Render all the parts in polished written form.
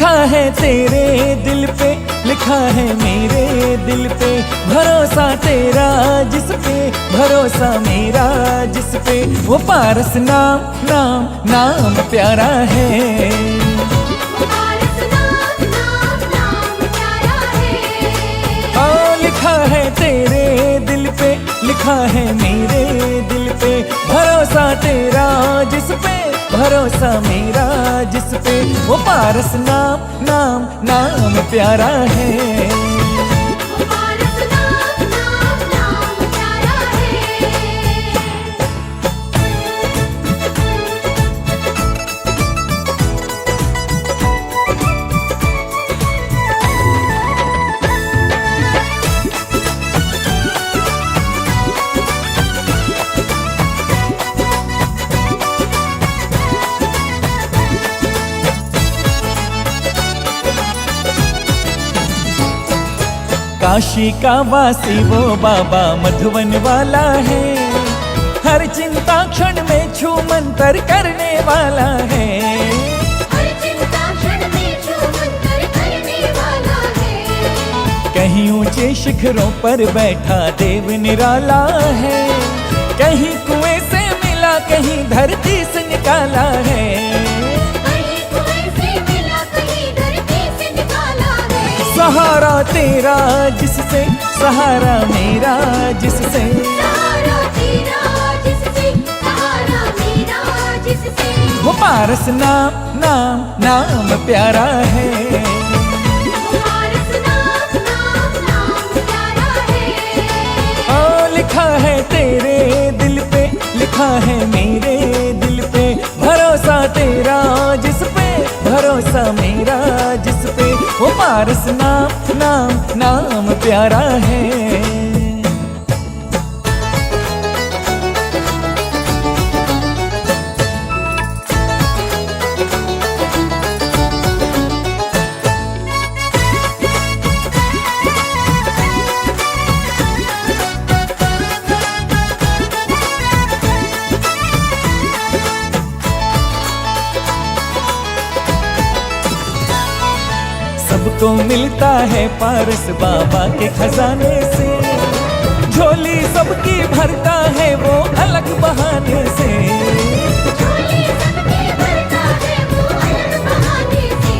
लिखा है तेरे दिल पे, लिखा है मेरे दिल पे, भरोसा तेरा जिस पे, भरोसा मेरा जिस पे, वो पारस नाम नाम नाम प्यारा है। पारस नाम नाम नाम प्यारा है। ओ लिखा है तेरे दिल पे, लिखा है मेरे दिल पे, भरोसा तेरा जिस पे, भरोसा मेरा जिस पे, वो पारस नाम नाम नाम प्यारा है। पारस नाम नाम नाम प्यारा है। काशी का वासी वो बाबा मधुवन वाला है, हर चिंता क्षण में छू मंतर करने वाला है। हर चिंता क्षण में छू मंतर करने वाला है। कहीं ऊंचे शिखरों पर बैठा देव निराला है, कहीं कुएं से मिला कहीं धरती से निकाला है। सहारा तेरा जिससे, सहारा मेरा जिससे, सहारा तेरा जिससे, सहारा मेरा जिससे, वो पारस नाम नाम नाम प्यारा है। पारस नाम नाम नाम प्यारा है। ओ लिखा है तेरे दिल पे, लिखा है मेरे दिल पे, भरोसा तेरा जिस पे, भरोसा मेरा जिस पे, वो पारस नाम नाम नाम प्यारा है। सबको मिलता है पारस बाबा के खजाने से, झोली सबकी भरता है वो अलग बहाने से। झोली सबकी भरता है वो अलग बहाने से।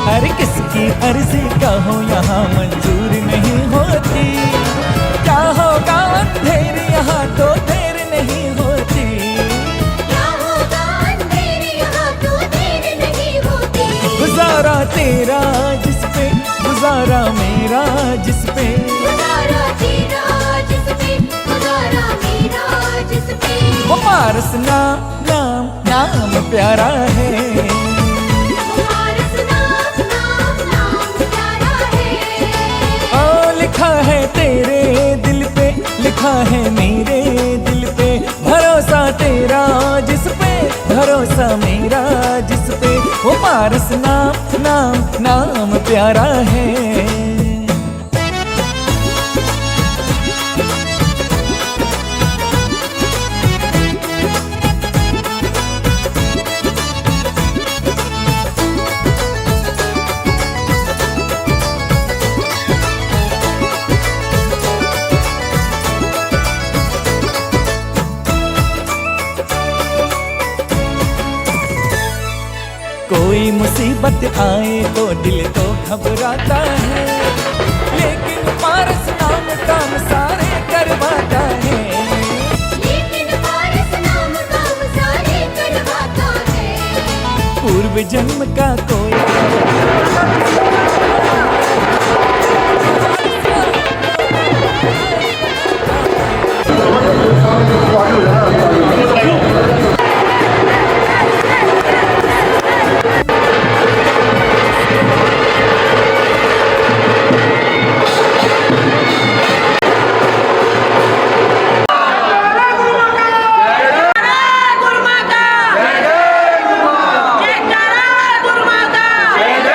हर किसकी अर्जी का हो यहाँ मंजूर नहीं होती, क्या होगा अंधेर यहाँ तो देर नहीं होती। क्या होगा अंधेर यहाँ तो देर नहीं होती। गुजारा तेरा जिस पे, गुजारा मेरा जिस पे, गुजारा तेरा जिस पे, गुजारा मेरा जिस पे, वो पारस नाम नाम नाम प्यारा है। पारस नाम नाम नाम प्यारा है। ओ लिखा है तेरे दिल पे, लिखा है मेरे दिल पे, भरोसा तेरा जिस पे, भरोसा मेरा जिस पे, वो पारस नाम नाम नाम प्यारा है। कोई मुसीबत आए तो दिल तो घबराता है, लेकिन पारस नाम काम सारे करवाता है। लेकिन पारस नाम काम सारे करवाता है। पूर्व जन्म का कोई जय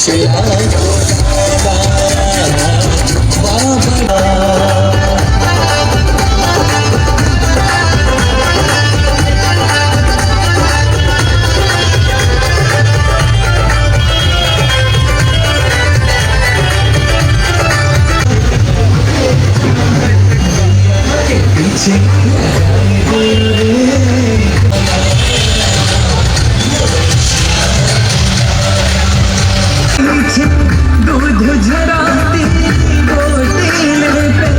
त्रिशूला बाबा दूध झराती गोटीले पे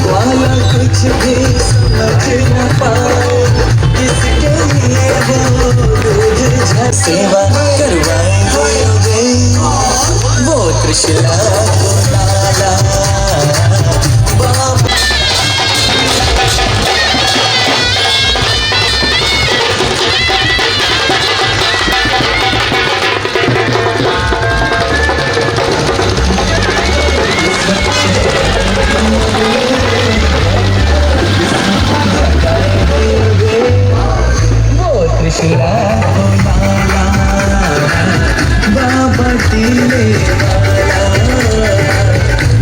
वाला कुछ भी समझ न पाए किसके लिए वो दूध सेवा करवाएंगे वो त्रिशूला को लाला बाबा त्रिशूला को लाला बाबा टीले वाला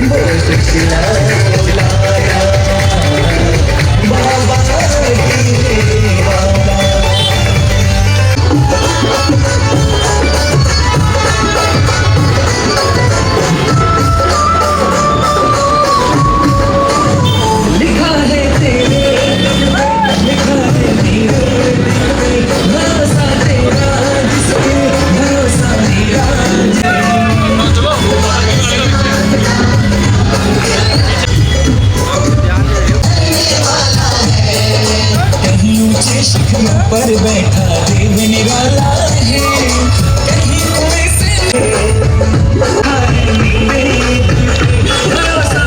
वो त्रिशूला को लाला बाबा टीले वाला लिखा है तेरे लिखा है मेरे भरोसा तेरा जिसपे भरोसा मेरा कहीं ऊंचे शिखरों पर बैठा देव निराला है कहीं कोई से भरोसा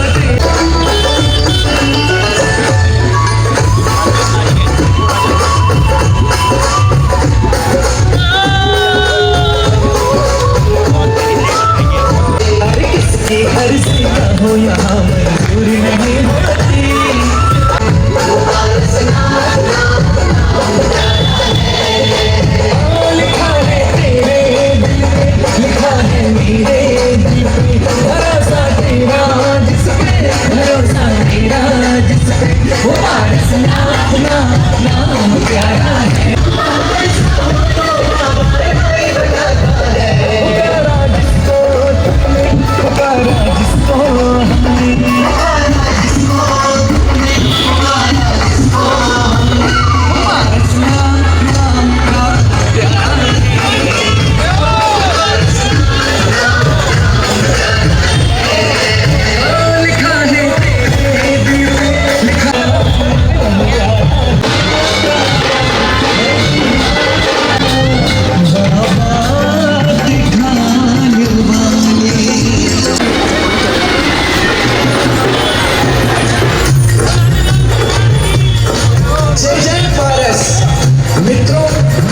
हर से हो यहाँ मंजूर नहीं होती लिखा है तेरे दिल पे लिखा है मेरे दिल पे भरोसा तेरा जिस पे भरोसा तेरा जिस पे वो पारस नाम प्यारा है पुकारा जिसको हमने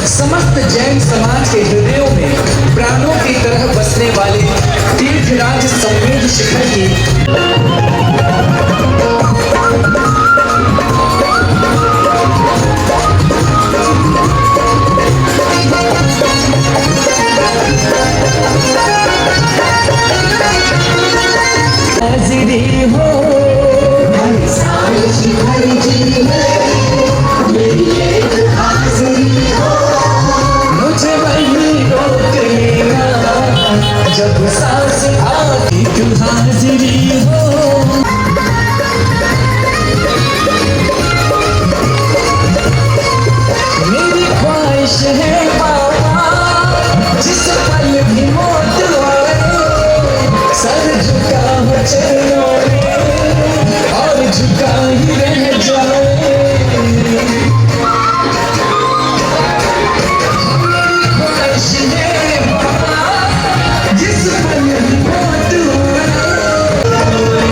समस्त जैन समाज के हृदयों में प्राणों की तरह बसने वाले तीर्थराज संवेद शिखर की हाजिरी हो शिखर जी मेरी एक हाजिरी हो मुझे वही रोक लेना जब सांस आती तू हाजिरी हो मेरी ख्वाहिश है बाबा जिस पल भी मौत आए सर झुका हो चरणों में और झुका ही रह जाए जिस पल भी मौत आए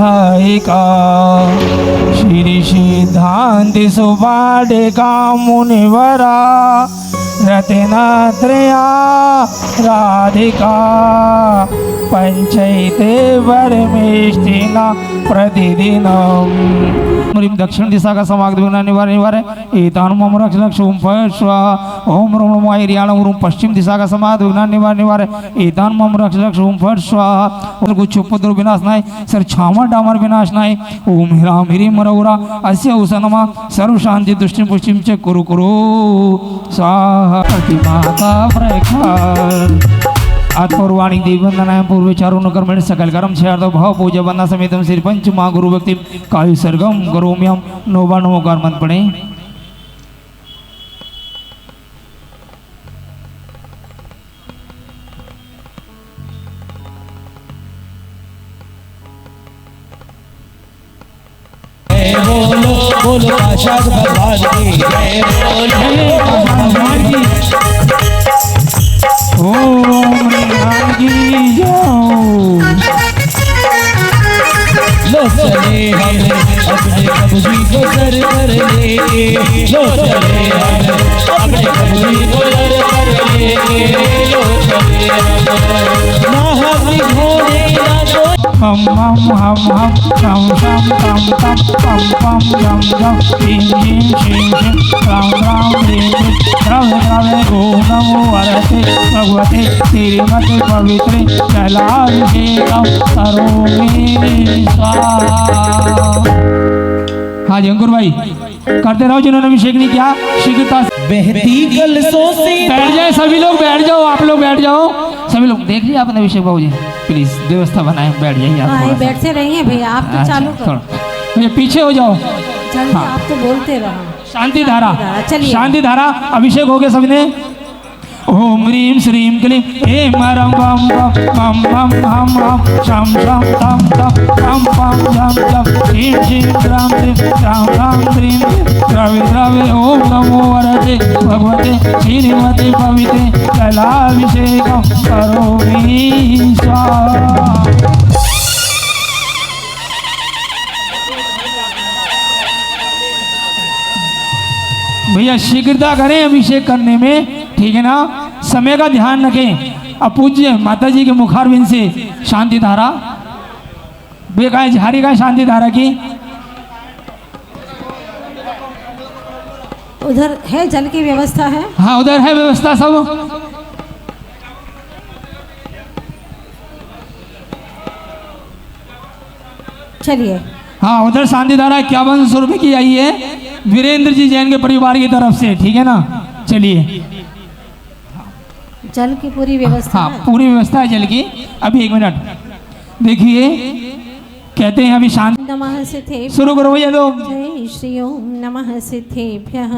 नायिका श्री सिद्धांत सुपाठिका मुनिवरा रत्नात्रया राधिका पंचैते परमेष्टिना प्रतिदिनम मरीम दक्षिण दिशा का समाग निवार निवार एतान मम रक्ष रक्ष ओम फट स्वाहा ओम ह्रम नमो आयर्याणम ह्रूम पश्चिम दिशा का समाग निवार निवार एतान मम रक्ष रक्ष ओम फट स्वाहा और कुछ उपद्रव विनाश नाही सर छामर डामर विनाश नाही ओम ह्राम ह्रीम मरौरा अस्य उसनमा सर्व शांति दृष्टि पुष्टिम च कुरु कुरु स्वाहा प्रतिमाता प्रखार आत्मौर्वाणी देववंदनाय पूर्व चारुण कर्मण सकल कर्म छार्द भाव पूजा वंदना समेतम श्री पंच मां गुरु भक्ति कायु सर्गम करोम्यम नोबा नमोकार मंत्र पढ़े। बोलो बोलो आशा भगवान की जय बोलो भगवान की ओम राम की जाओ लो चले हम अपने कबूजी को सर कर ले लो चले हम अपने कबूजी को सर कर ले लो चले हम महावी घोड़े ना हम हम शम शम तम तम पम पम जम जम ह्रीं ह्रीं श्रीं श्रीं राम राम ह्रीं ह्रीं द्रव्य द्रव्य ओम नमो वरते भगवते श्रीमते पवित्रे जलाभिषेकं करोमि स्वाहा। हाँ जी अंकुर भाई करते रहो जिन्होंने अभिषेक नहीं किया शीघ्रता बहती कलशों से बैठ जाए सभी लोग बैठ जाओ आप लोग बैठ जाओ सभी लोग देख लिया आपने अभिषेक बाबू जी प्लीज व्यवस्था बनाए बैठ जाइए आप हाँ, बैठते रहिए भैया आप तो चालू करो मुझे पीछे हो जाओ जल्दी आप तो बोलते रहो। शांति धारा चलिए। शांति धारा अभिषेक हो गया सबने ओम ह्रीं श्रीं क्लीं ऐं मरं वं वं मं मं हम हम शं शं तं तं पं पं जं जं ह्रीं श्रीं राम श्रीं राम राम ह्रीं द्रव्य द्रव्य ओम नमो वरते भगवते श्रीमते पवित्रे जलाभिषेकं करोमि स्वाहा। भैया शीघ्रता करें अभिषेक करने में ठीक है ना समय का ध्यान रखें। अब पूज्य माता जी के मुखारविंद से शांति धारा बेकाय झारी का शांति धारा की उधर है जल की व्यवस्था है। हाँ उधर है व्यवस्था सब चलिए हाँ उधर शांति धारा 5100 रुपये की आई है वीरेंद्र जी जैन के परिवार की तरफ से ठीक है ना। चलिए जल की पूरी व्यवस्था हाँ है। पूरी व्यवस्था है जल की। अभी 1 मिनट देखिए कहते हैं अभी शांति नमः सिद्धे शुरू करो भैया लोग। जय श्री ओम नमः सिद्धेभ्यः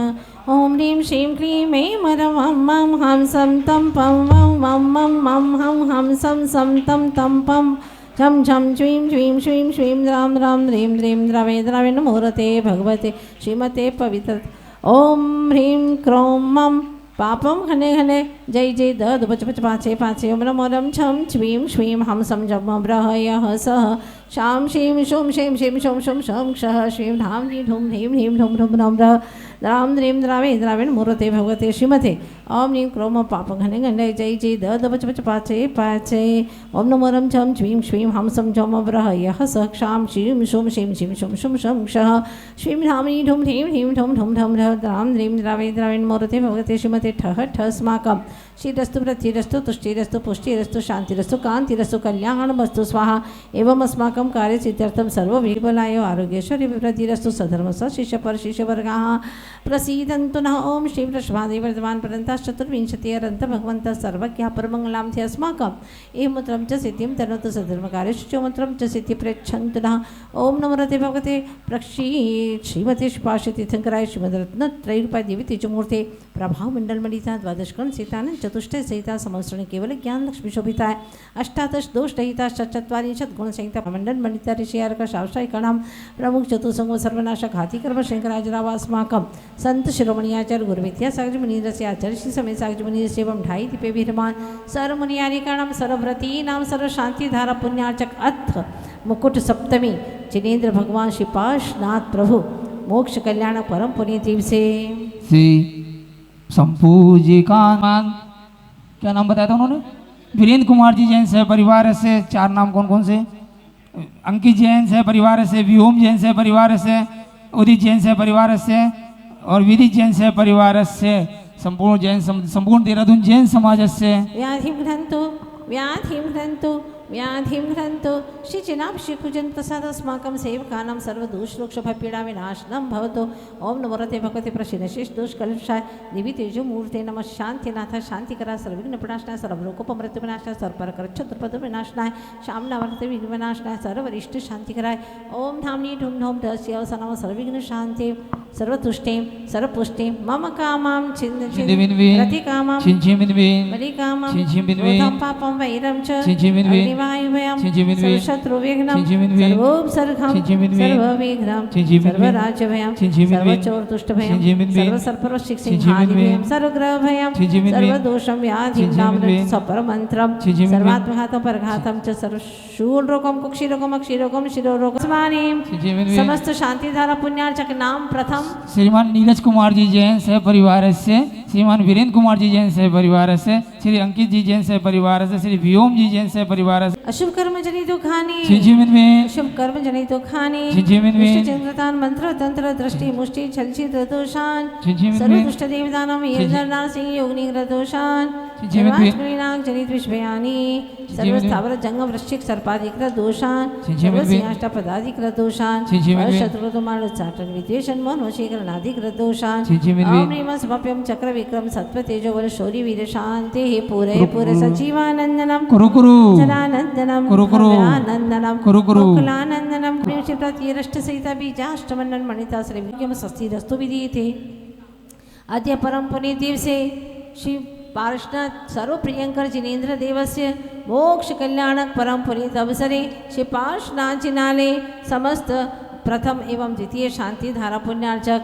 ओम ह्रीं श्रीं क्लीं ऐं मरं वं मं हम सं तं पं वं मं मं मं हम सं सं तं तं पं झं झं च्वीं च्वीं श्वीं श्वीं राम राम ह्रीं ह्रीं द्रवे द्रवे नमोरते भगवते श्रीमते पवित्र ओम ह्रीं क्रों मं पापम घने घने जय जय द दुपच पच पाचे पाचे ओम नमो रम छम छ्वीं श्वीं हम सम जम ब्रहयः सह शाम शीं शुम शीं शीं शुम शुम शम क्षः श्रीं धाम धी धूम ह्रीं ह्रीं ढुम ढुम नम राम ह्रीं द्रावे द्राविण मूर्ते भगवते श्रीमते ओम ह्रीं क्रोम पाप घने घने जय जय द दुपच पच पाचे पाचे ओम नमो रम छम छ्वीं श्वीं हम सम जम ब्रहयः सह शाम शीं शुम शीं शीं शुम शुम शम क्षः श्रीं धाम धी धूम ह्रीं ह्रीं ढुम ढुम नम राम ह्रीं द्रावे द्राविण मूर्ते भगवते श्रीमते ठः ठस्माकम् श्रीरस्तु प्रथिरस्तु तुष्टिरस्तु पुष्टिरस्तु शांतिरस्तु कांतिरस्तु कल्याणमस्तु स्वाहा एवं अस्माकं कार्य सिद्ध्यर्थं सर्ववीर्बलाय आरोग्येश्वरी विवृद्धिरस्तु सधर्म शिष्यपर शिष्यवर्गाः प्रसीदन्तु नः ओम श्री वृषभादेव वर्धमान पर्यन्ताश्चतुर्विंशतिरन्त भगवन्तः सर्वज्ञः परमङ्गलां थे अस्माकम् एवमत्रं च सिद्धिं तनोतु सधर्मकार्य शुचमत्रं च सिद्धि प्रेक्षन्तु नः ओम नमोरते भगवते प्रक्षीत श्रीमते शुभाषतीर्थंकराय श्रीमद्रत्नत्रयरूपाय देवी तेजमूर्ते प्रभावमण्डलमणिता द्वादशकर्ण सीतानंद चतुष्टय सहिता संवत्सरण केवल ज्ञान लक्ष्मी शोभिताय अष्टादश दोष रहिता चत्वारिंशत् गुण संहिता मंडल मणिता ऋषियार्क शास्त्रायिकाणां प्रमुख चतुसंग सर्वनाश घाती कर्म शंकराजरावास्माकं संत शिरोमणियाचार्य गुरुविद्यासागर मुनीरस्य आचार्य श्री समय सागर मुनीरस्य एवं ढाई दीपे विद्यमान सर्व मुनियारिकाणां सर्वव्रतीनां सर्व शांतिधारा पुण्यार्चक अथ मुकुट सप्तमी जिनेन्द्र भगवान श्री पार्श्वनाथ प्रभु मोक्ष कल्याण परम पुण्य दिवसे श्री संपूजिका क्या नाम बताया था उन्होंने? वीरेंद्र कुमार जी जैन से परिवार से। 4 नाम कौन कौन से? अंकित जैन से परिवार से, व्योम जैन से परिवार से, उदित जैन से परिवार से और विदित जैन से परिवार से, संपूर्ण देहरादून जैन समाज से। व्याधिं घ्नन्तु श्री जनाभिषेकुजन प्रसाद अस्माकं सेवकानां सर्वदोषरोक्षभपीडा विनाशनं भवतु। ओम नमोरते भगवते प्रसीदशेष दोषकलुषाय देवी तेजोमूर्ते नमः। शांतिनाथ शांतिकरा सर्वविघ्नप्रणाशनाय सर्वलोकोपमृत्युविनाशनाय सर्वपरकरच्छत्रपदविनाशनाय शामनावर्ते विघ्नविनाशनाय सर्वरिष्ट शांतिकराय। ओम धामनी ढूम ढूम दस्य अवसानम सर्वविघ्न शांति सर्वतुष्टिं सर्वपुष्टिं मम कामां प्रतिकामां बलिकामां क्रोधं पापं वैरं च अग्निवायुभयं सर्वशत्रुविघ्नं सर्वोपसर्गं सर्वविघ्नं सर्वराज्यभयं सर्वचोरदुष्टभयं सर्वसर्पशिक्षिंहादिभयं सर्वग्रहभयं सर्वदोषं व्याधिं नामं सपरमन्त्रं सर्वात्मघातं परघातं च सर्वशूलरोगं कुक्षिरोगं अक्षिरोगं शिरोरोगं स्वानिं समस्त शांतिधारा पुण्यार्चक नाम प्रथम श्रीमान नीरज कुमार जी जैन से परिवार से, श्रीमान वीरेंद्र कुमार जी जैन से परिवार से, श्री अंकित जी जैन से परिवार से, श्री व्योम जी जैन से परिवार से। अशुभ कर्म जनितो खानी में शुभ कर्म जनितो खानी चंद्रतान मंत्र तंत्र दृष्टि मुष्टि छलछित दोषान सर्व दुष्ट देवदानम यज्ञनार सिंह योगनिग्रह दोषान सर्वात्मनाग जनित विश्वयानी सर्व स्थावर जंगम वृश्चिक सर्पाधिकृ दोषान सर्व सिंहाष्ट पदाधिकृ दोषान शत्रु तुम्हार उच्चाटन विद्वेषण मन वशीकरणाधिकृ दोषान ओम नमः स्वप्यम चक्र विक्रम सत्व तेजो बल शौर्य वीर शांति हे पूरे सजीवानंदनम कुरु जनानंदनम आनंदनम कुलानंदनम प्रेमचिप्रतिरष्ट सहिता बीजाष्टमन्नन मणिता श्री विज्ञम स्वस्ति रस्तु विधीयते। अद्य परम पुण्य दिवसे श्री पार्श्वनाथ सर्वप्रियंकर जिनेन्द्र देवस्य मोक्ष कल्याणक परम पुनीत अवसरे श्री पार्श्वनाथ जिनाले समस्त प्रथम एवं द्वितीय शांति धारा पुण्यार्चक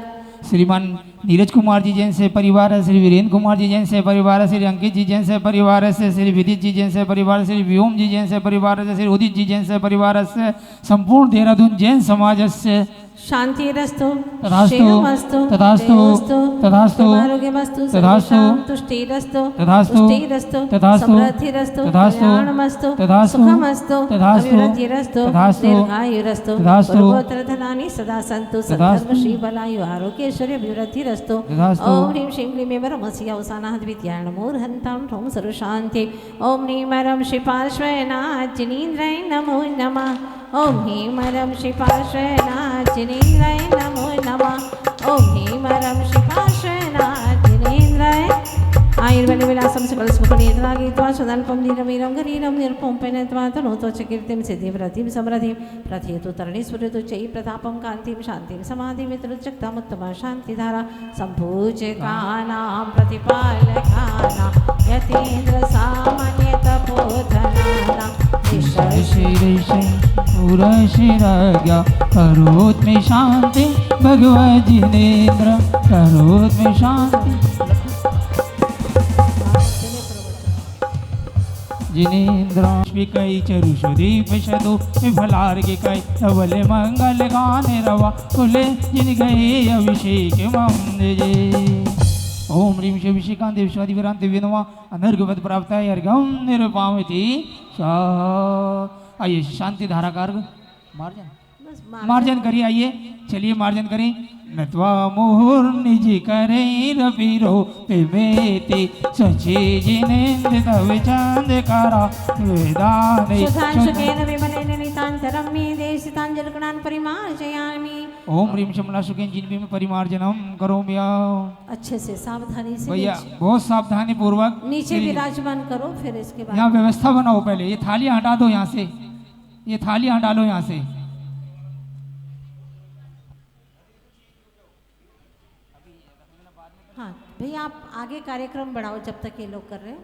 श्रीमान नीरज कुमार जी जैन से परिवार है, श्री वीरेंद्र कुमार जी जैन से परिवार है, श्री अंकित जी जैन से परिवार से, श्री विदित जी जैन से परिवार से, श्री व्योम जी जैन से परिवार से, श्री उदित जी जैन से परिवार से, संपूर्ण देहरादून जैन समाज से शांतिरस्तु तथास्तु तथास्तु तथास्तु आरोग्यमस्तु तथास्तु तुष्टिरस्तु तथास्तु तुष्टिरस्तु तथास्तु समृद्धिरस्तु तथास्तु कल्याणमस्तु तथास्तु सुखमस्तु तथास्तु अभिवृद्धिरस्तु तथास्तु दीर्घायुरस्तु तथास्तु पूर्वोत्तरधनानि सदा सन्तु सद्धर्म श्रीबलायु आरोग्यैश्वर्य अभिवृद्धिरस्तु तथास्तु ओम ह्रीं श्रीं क्लीं वरमसि अवसानात् विद्यां मूर्धन्तां ठों सर्वशान्ति ओम ह्रीं वरं श्री पार्श्वनाथ जिनेन्द्राय नमो नमः ओम ह्रीं वरं श्री पार्श्वनाथ जिनेन्द्राय नमो नमः ओम ह्रीं वरं श्री पार्श्वनाथ जिनेन्द्राय आयुर्बलविलासं सकलसुखनेत्रागीत्वा सुदल्पं दीनवीरं गरीरं निरुपं तनोतो च कीर्तिं सिद्धिव्रतिं समृद्धिं प्रथयतु तरणीस्फुरतु चै प्रतापं कान्तिं शान्तिं समाधिं वितरुच्चक्तामुत्तमा शान्तिधारा सम्पूज्यकानां प्रतिपालकानां यतीन्द्र सामान्य तपोधनानां पुरशिरज्ञा करोत्मि शांति भगवत् जिनेन्द्र करोत्मि शांति जिनेन्द्राश्विकै चरुषदीपशतो विफलार्गिकै धवले मंगल गाने रवा कुले जिन गए अभिषेक ममजे ओम ह्रीं श्री अभिषेकांत देवस्वादिवरांत दिव्यनमा अनर्घवत प्राप्त है अर्घम निरुपामिति आइए शांति धारा का अर्घ मार्जन करिए। आइए चलिए मार्जन करें। नत्वा मुहुर निज करे रपीरो पिबेति सचे जिनेन्द्र तव चांद करा वेदाने सुधांशुकेन विमलेन नितांतरं मे देशितांजलगुणान् परिमार्जयामि। ओम ह्रीं शमला सुकेन जिन्भी में परिमार्जनम करोमि। अच्छे से सावधानी से भैया बहुत सावधानी पूर्वक नीचे विराजमान करो। फिर इसके बाद यहाँ व्यवस्था बनाओ। पहले ये थाली हटा दो यहाँ से, ये थाली हटा लो यहाँ से। हाँ भैया आप आगे कार्यक्रम बढ़ाओ जब तक ये लोग कर रहे हैं।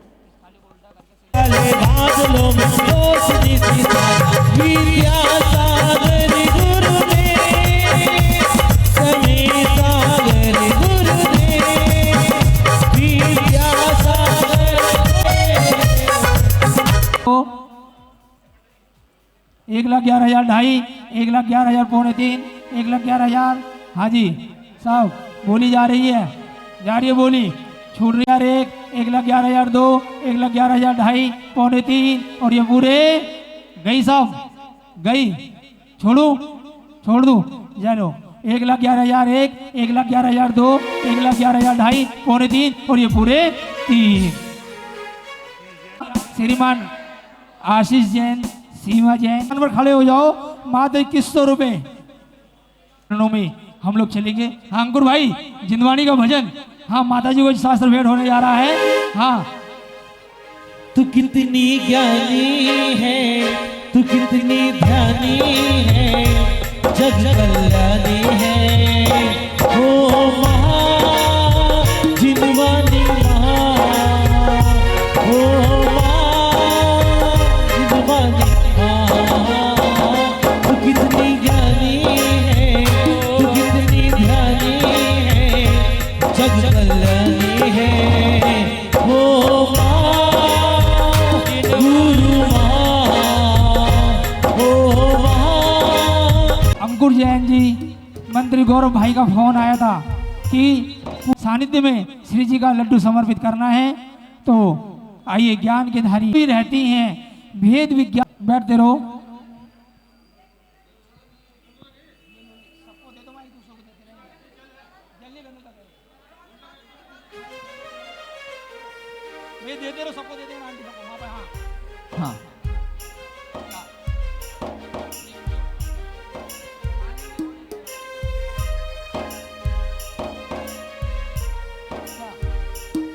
तो 1,11,250 1,11,000 पौने 3, 1,11,000। हाँ जी साहब, बोली जा रही है बोली, छूट रही है। 1,11,000 2, 1,11,000 2.5 पौने 3 और ये पूरे गई साहब, गई। छोड़ दूं चलो। 1,11,000 1, 1,11,000 2, 1,11,000 2.5 पौने 3 और ये पूरे 3। श्रीमान आशीष जैन, सीमा जैन पर खड़े हो जाओ। मात्र 2100 रुपए में हम लोग चलेंगे। हाँ अंकुर भाई, जिंदवानी का भजन। हाँ माता जी को शास्त्र भेंट होने जा रहा है। हाँ तू कितनी ज्ञानी है, तू कितनी ध्यानी है, जग कल्याणी है। ओ महा जिनवानी महा, ओ महा जिनवानी महा। तू कितनी ज्ञानी है, तू कितनी ध्यानी है, जग कल्याणी है। ओ अंकुर जैन जी, मंत्री गौरव भाई का फोन आया था कि सानिध्य में श्री जी का लड्डू समर्पित करना है। तो आइए, ज्ञान के धारी भी रहती हैं, भेद विज्ञान। बैठते रहो। देते रहो, सबको देते रहो, आंटी सबको वहाँ पे। हाँ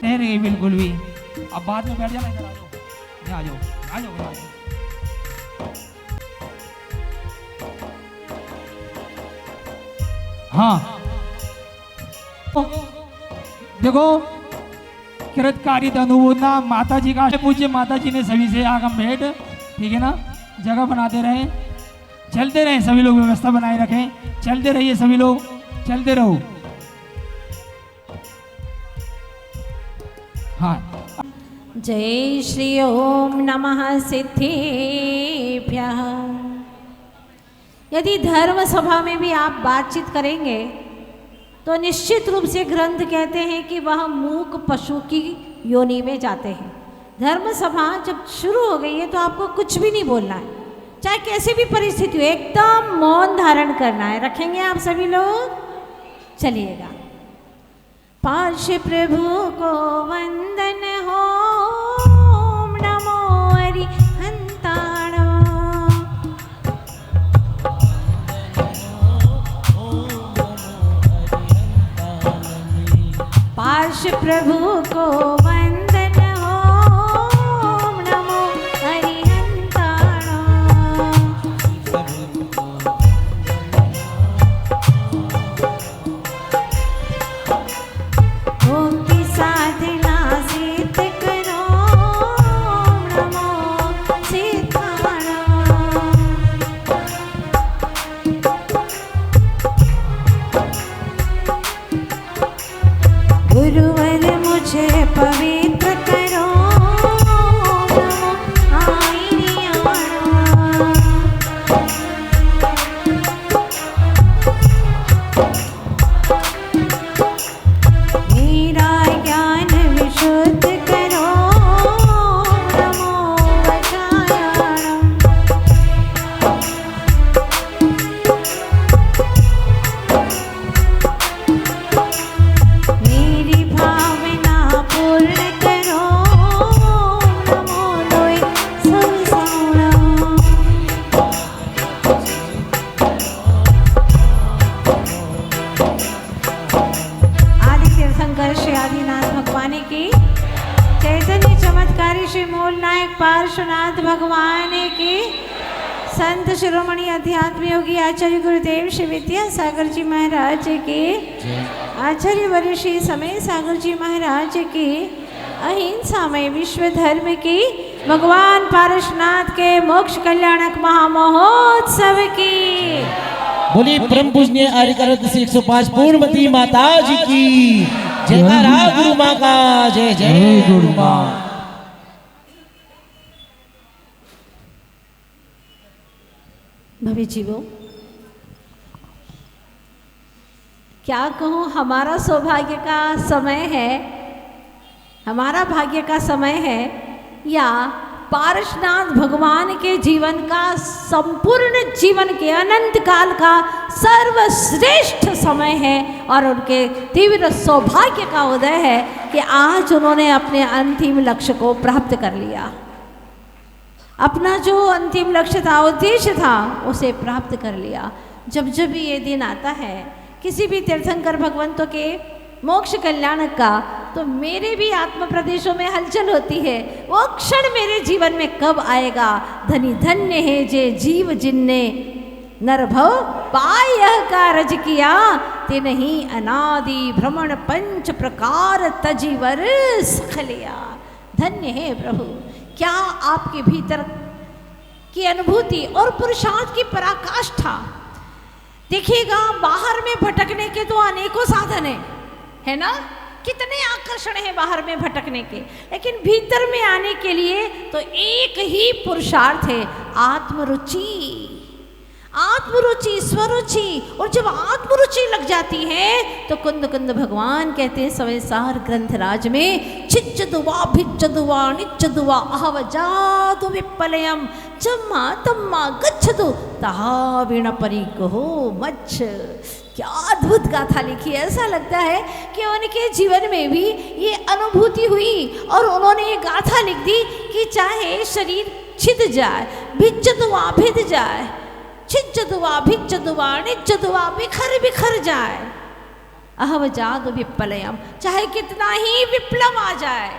ठहर गई बिल्कुल भी। अब बाद में बैठ जाना। इधर आ जाओ, आ जाओ, आ जाओ, आ जाओ। हाँ देखो, कृतकारी अनुमोदना माता जी का पूज्य माता जी ने सभी से आगम भेंट, ठीक है ना। जगह बनाते रहे, चलते रहे सभी लोग, व्यवस्था बनाए रखें। चलते रहिए सभी लोग, चलते रहो। हाँ जय श्री ओम नमः सिद्धिभ्यः। यदि धर्म सभा में भी आप बातचीत करेंगे तो निश्चित रूप से ग्रंथ कहते हैं कि वह मूक पशु की योनि में जाते हैं। धर्म सभा जब शुरू हो गई है तो आपको कुछ भी नहीं बोलना है, चाहे कैसी भी परिस्थिति हो, एकदम मौन धारण करना है। रखेंगे आप सभी लोग? चलिएगा। पार्श प्रभु को वंदन हो, नमो हरिहंताणो। पार्श प्रभु को वंदन हो, नमो हरिहंताणो। भक्ति साधना सिद्ध करो, नमो सिद्धाणो। गुरुवर मुझे पवित्र करो, नमो आईनियाणो। मेरा ज्ञान विशुद्ध करो, नमो वचायाणो। मेरी भावना पूर्ण करो, नमो लोय संसाणो। आदि तीर्थंकर श्री आदिनाथ भगवान की, चैतन्य चमत्कारी श्री मूल नायक पार्श्वनाथ भगवान की, संत शिरोमणि अध्यात्म योगी आचार्य गुरुदेव श्री विद्यासागर जी महाराज की, आचार्य वर्य श्री समय सागर जी महाराज की, अहिंसा में विश्व धर्म की, भगवान पारसनाथ के मोक्ष कल्याणक महामहोत्सव की। बोली परम पूजनीय आर्यकरत श्री 105 पूर्णमती माता जी की जयकारा। गुरु माँ का जय जय गुरु माँ। भव्य जीवो, क्या कहूँ, हमारा सौभाग्य का समय है, हमारा भाग्य का समय है, या पारसनाथ भगवान के जीवन का, संपूर्ण जीवन के अनंत काल का सर्वश्रेष्ठ समय है और उनके तीव्र सौभाग्य का उदय है कि आज उन्होंने अपने अंतिम लक्ष्य को प्राप्त कर लिया। अपना जो अंतिम लक्ष्य था, उद्देश्य था, उसे प्राप्त कर लिया। जब जब भी ये दिन आता है किसी भी तीर्थंकर भगवंतों के मोक्ष कल्याण का, तो मेरे भी आत्म प्रदेशों में हलचल होती है। वो क्षण मेरे जीवन में कब आएगा? धनी धन्य है जे जीव जिनने नरभव पाय यह कारज किया, ते नहीं अनादि भ्रमण पंच प्रकार तजीवर सखलिया। धन्य है प्रभु, क्या आपके भीतर की अनुभूति और पुरुषार्थ की पराकाष्ठा। देखिएगा, बाहर में भटकने के तो अनेकों साधन है ना, कितने आकर्षण है बाहर में भटकने के, लेकिन भीतर में आने के लिए तो एक ही पुरुषार्थ है, आत्मरुचि। आत्मरुचि, स्वरुचि। और जब आत्मरुचि लग जाती है तो कुंद कुंद भगवान कहते हैं सवेसार ग्रंथराज में, चिच्चदुवा भिच्चदुवा निच्चदुवा अहव जादु विप्पलयम जम्मा तम्मा गच्छदु तावीण परिगहो मच्छ। क्या अद्भुत गाथा लिखी है। ऐसा लगता है कि उनके जीवन में भी ये अनुभूति हुई और उन्होंने ये गाथा लिख दी कि चाहे शरीर छिद जाए, भिच्चदुवा भिद जाए, छिज्जदुआ भिज्जदुआ निज्जदुआ बिखर बिखर जाए, अहव जादु विप्पलयम, चाहे कितना ही विप्लव आ जाए,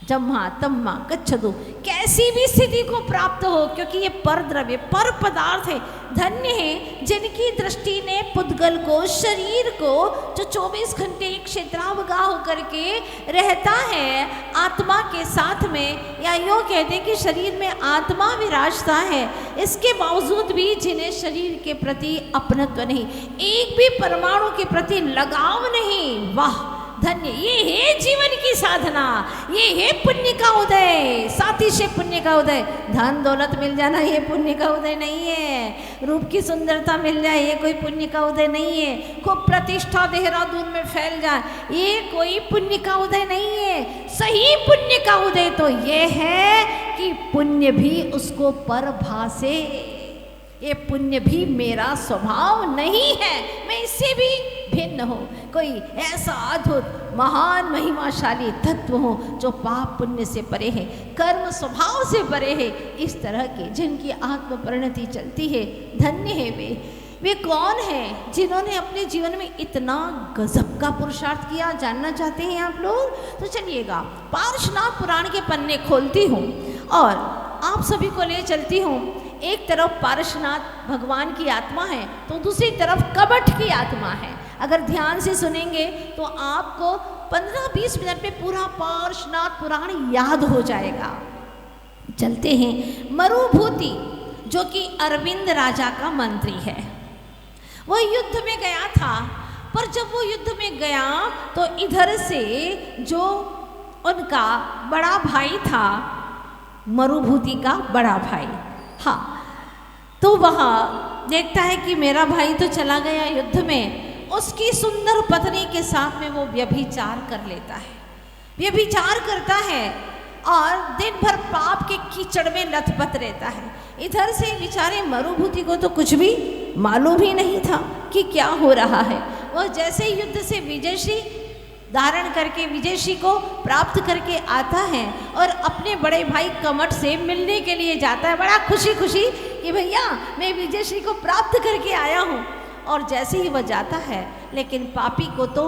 जम्मा तम्मा गच्छदु, कैसी भी स्थिति को प्राप्त हो, क्योंकि ये पर द्रव्य पर पदार्थ है। धन्य है जिनकी दृष्टि ने पुद्गल को, शरीर को, जो 24 घंटे एक क्षेत्रावगाह होकर के रहता है आत्मा के साथ में, या यूँ कहते हैं कि शरीर में आत्मा विराजता है, इसके बावजूद भी जिन्हें शरीर के प्रति अपनत्व नहीं, एक भी परमाणु के प्रति लगाव नहीं। वाह, धन्य, ये है जीवन की साधना, ये है पुण्य का उदय, साथी से पुण्य का उदय। धन दौलत मिल जाना ये पुण्य का उदय नहीं है, रूप की सुंदरता मिल जाए ये कोई पुण्य का उदय नहीं है, खूब प्रतिष्ठा देहरादून में फैल जाए ये कोई पुण्य का उदय नहीं है। सही पुण्य का उदय तो ये है कि पुण्य भी उसको परभासे, ये पुण्य भी मेरा स्वभाव नहीं है, मैं इससे भी भिन्न हो, कोई ऐसा अद्भुत महान महिमाशाली तत्व हो जो पाप पुण्य से परे है, कर्म स्वभाव से परे है। इस तरह के जिनकी आत्म परिणति चलती है, धन्य है वे कौन हैं जिन्होंने अपने जीवन में इतना गजब का पुरुषार्थ किया। जानना चाहते हैं आप लोग? तो चलिएगा, पार्श्वनाथ पुराण के पन्ने खोलती हूँ और आप सभी को ले चलती हूँ। एक तरफ पार्श्वनाथ भगवान की आत्मा है तो दूसरी तरफ कपट की आत्मा है। अगर ध्यान से सुनेंगे तो आपको 15-20 मिनट में पूरा पार्श्वनाथ पुराण याद हो जाएगा। चलते हैं। मरुभूति जो कि अरविंद राजा का मंत्री है, वह युद्ध में गया था, पर जब वो युद्ध में गया तो इधर से जो उनका बड़ा भाई था, मरुभूति का बड़ा भाई, हाँ, तो वहाँ देखता है कि मेरा भाई तो चला गया युद्ध में, उसकी सुंदर पत्नी के साथ में वो व्यभिचार कर लेता है, व्यभिचार करता है और दिन भर पाप के कीचड़ में लथपथ रहता है। इधर से बेचारे मरुभूति को तो कुछ भी मालूम ही नहीं था कि क्या हो रहा है। वह जैसे ही युद्ध से विजयश्री धारण करके विजयश्री को प्राप्त करके आता है और अपने बड़े भाई कमट से मिलने के लिए जाता है, बड़ा खुशी खुशी कि भैया मैं विजयश्री को प्राप्त करके आया हूँ। और जैसे ही वह जाता है, लेकिन पापी को तो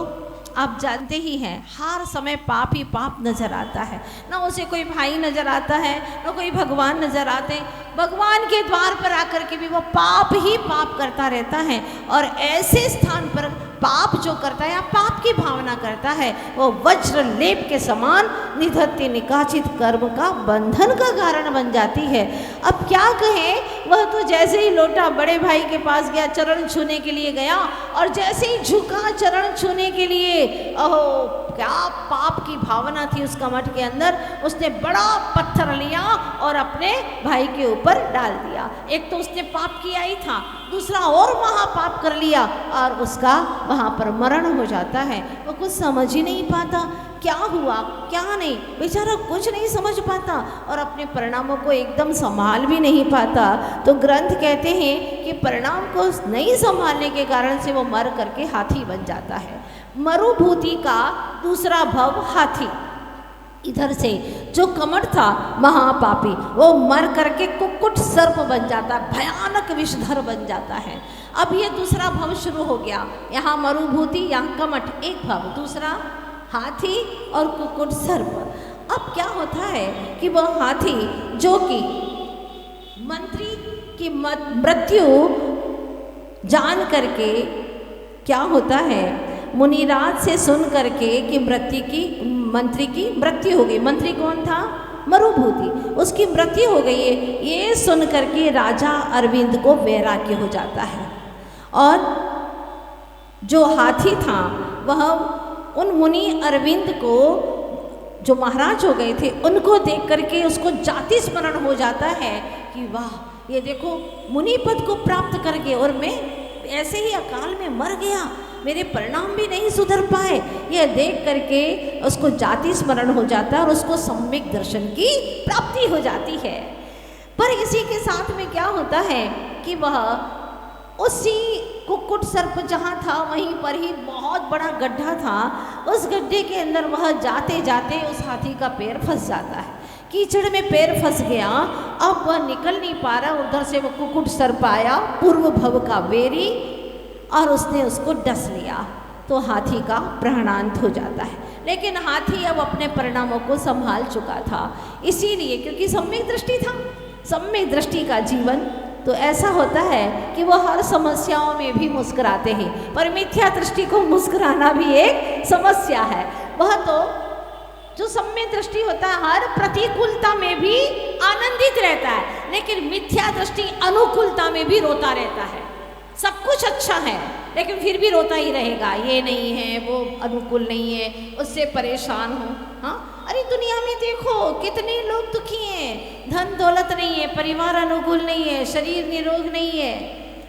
आप जानते ही हैं, हर समय पाप ही पाप नजर आता है, ना उसे कोई भाई नजर आता है, ना कोई भगवान नजर आते। भगवान के द्वार पर आकर के भी वो पाप ही पाप करता रहता है। और ऐसे स्थान पर पाप जो करता है या पाप की भावना करता है, वो वज्र लेप के समान निधत्ते निकाचित कर्म का बंधन का कारण बन जाती है। अब क्या कहें, वह तो जैसे ही लोटा बड़े भाई के पास गया, चरण छूने के लिए गया, और जैसे ही झुका चरण छूने के लिए, ओहो क्या पाप की भावना थी उस कमट के अंदर। उसने बड़ा पत्थर लिया और अपने भाई के ऊपर डाल दिया। एक तो उसने पाप किया ही था, दूसरा और महापाप कर लिया और उसका वहाँ पर मरण हो जाता है। वो कुछ समझ ही नहीं पाता क्या हुआ क्या नहीं, बेचारा कुछ नहीं समझ पाता और अपने परिणामों को एकदम संभाल भी नहीं पाता। तो ग्रंथ कहते हैं कि परिणाम को नहीं संभालने के कारण से वो मर करके हाथी बन जाता है। मरुभूति का दूसरा भव हाथी। इधर से जो कमर था महापापी वो मर करके कुक्कुट सर्प बन जाता है, भयानक विषधर बन जाता है। अब ये दूसरा भव शुरू हो गया, यहाँ मरुभूति यहाँ कमठ एक भव, दूसरा हाथी और कुक्कुट सर्प। अब क्या होता है कि वह हाथी जो कि मंत्री की मृत्यु जान करके क्या होता है, मुनिराज से सुन करके कि मंत्री की मृत्यु हो गई। मंत्री कौन था? मरुभूति, उसकी मृत्यु हो गई है। ये सुन करके राजा अरविंद को वैराग्य हो जाता है और जो हाथी था वह उन मुनि अरविंद को जो महाराज हो गए थे उनको देख करके उसको जाति स्मरण हो जाता है कि वाह ये देखो मुनि पद को प्राप्त करके और मैं ऐसे ही अकाल में मर गया, मेरे परिणाम भी नहीं सुधर पाए। यह देख करके उसको जाति स्मरण हो जाता है और उसको सम्यक दर्शन की प्राप्ति हो जाती है। पर इसी के साथ में क्या होता है कि वह उसी कुक्कुट सर्प जहाँ था वहीं पर ही बहुत बड़ा गड्ढा था, उस गड्ढे के अंदर वह जाते जाते उस हाथी का पैर फंस जाता है। कीचड़ में पैर फंस गया, अब वह निकल नहीं पा रहा। उधर से वो कुक्कुट सर्प आया, पूर्व भव का वेरी, और उसने उसको डस लिया तो हाथी का प्राणांत हो जाता है। लेकिन हाथी अब अपने परिणामों को संभाल चुका था, इसीलिए क्योंकि सम्यक दृष्टि था। सम्यक दृष्टि का जीवन तो ऐसा होता है कि वो हर समस्याओं में भी मुस्कुराते हैं, पर मिथ्या दृष्टि को मुस्कुराना भी एक समस्या है। वह तो जो सम्यक दृष्टि होता है हर प्रतिकूलता में भी आनंदित रहता है, लेकिन मिथ्या दृष्टि अनुकूलता में भी रोता रहता है। सब कुछ अच्छा है लेकिन फिर भी रोता ही रहेगा, ये नहीं है वो अनुकूल नहीं है, उससे परेशान हूँ। हाँ, अरे दुनिया में देखो कितने लोग दुखी हैं, धन दौलत नहीं है, परिवार अनुकूल नहीं है, शरीर निरोग नहीं है,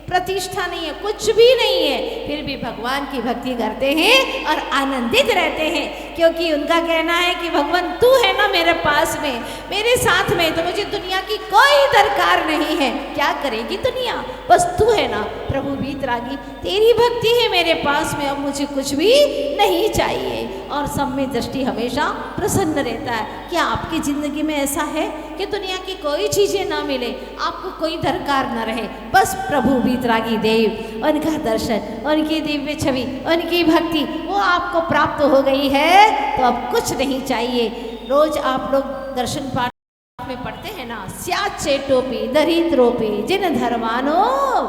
प्रतिष्ठा नहीं है, कुछ भी नहीं है, फिर भी भगवान की भक्ति करते हैं और आनंदित रहते हैं, क्योंकि उनका कहना है कि भगवान तू है ना मेरे पास में, मेरे साथ में, तो मुझे दुनिया की कोई दरकार नहीं है। क्या करेगी दुनिया, बस तू है ना प्रभु वीतरागी, तेरी भक्ति है मेरे पास में, अब मुझे कुछ भी नहीं चाहिए। और सम्यक दृष्टि हमेशा प्रसन्न रहता है। क्या आपकी ज़िंदगी में ऐसा है कि दुनिया की कोई चीज़ें ना मिले, आपको कोई दरकार न रहे, बस प्रभु वीतरागी देव, उनका दर्शन, उनकी दिव्य छवि, उनकी भक्ति वो आपको प्राप्त हो गई है तो अब कुछ नहीं चाहिए। रोज आप लोग दर्शन पाठ में पढ़ते हैं ना, स्यात् चेटोपि दरिद्रोपि जिन धर्मानो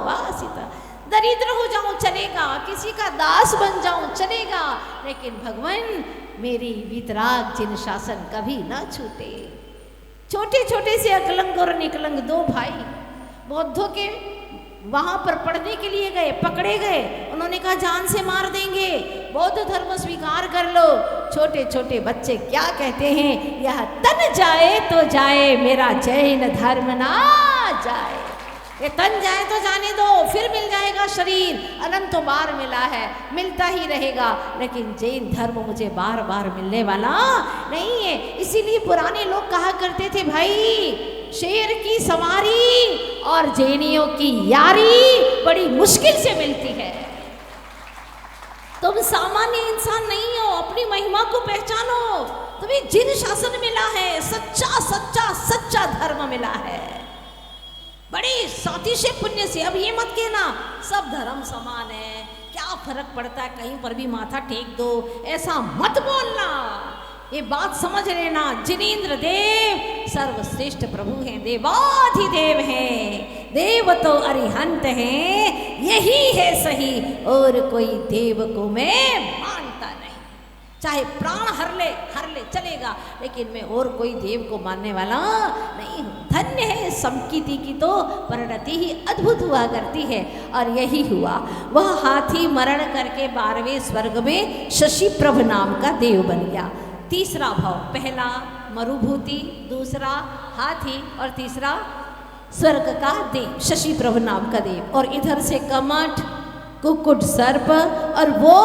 वासिता। दरिद्र हो जाऊं चलेगा, किसी का दास बन जाऊं चलेगा, लेकिन भगवान मेरी वीतराग जिन शासन कभी ना छूटे। छोटे छोटे से अकलंग और निकलंग दो भाई बौद्धों के वहाँ पर पढ़ने के लिए गए, पकड़े गए, उन्होंने कहा जान से मार देंगे, बौद्ध धर्म स्वीकार कर लो। छोटे छोटे बच्चे क्या कहते हैं, यह तन जाए तो जाए, मेरा जैन धर्म ना जाए। ये तन जाए तो जाने दो, फिर मिल जाएगा शरीर, अनंत बार मिला है, मिलता ही रहेगा, लेकिन जैन धर्म मुझे बार बार मिलने वाला नहीं है। इसीलिए पुराने लोग कहा करते थे, भाई शेर की सवारी और जैनियों की यारी बड़ी मुश्किल से मिलती है। तुम सामान्य इंसान नहीं हो, अपनी महिमा को पहचानो। तुम्हें जिन शासन मिला है, सच्चा सच्चा सच्चा धर्म मिला है, बड़े साथी से पुण्य से। अब ये मत कहना सब धर्म समान है, क्या फर्क पड़ता है, कहीं पर भी माथा टेक दो, ऐसा मत बोलना। ये बात समझ लेना, जिनेंद्र देव सर्वश्रेष्ठ प्रभु हैं, देवाधिदेव हैं, देव तो अरिहंत हैं, यही है सही, और कोई देव को मैं मानता नहीं। चाहे प्राण हर ले चलेगा, लेकिन मैं और कोई देव को मानने वाला नहीं हूँ। धन्य है समकीति की तो परिणति ही अद्भुत हुआ करती है, और यही हुआ। वह हाथी मरण करके 12वें स्वर्ग में शशिप्रभ नाम का देव बन गया। तीसरा भाव, पहला मरुभूति, दूसरा हाथी और तीसरा स्वर्ग का देव, शशि प्रभ नाम का देव, और इधर से कमठ, कुक्कुट सर्प, और वो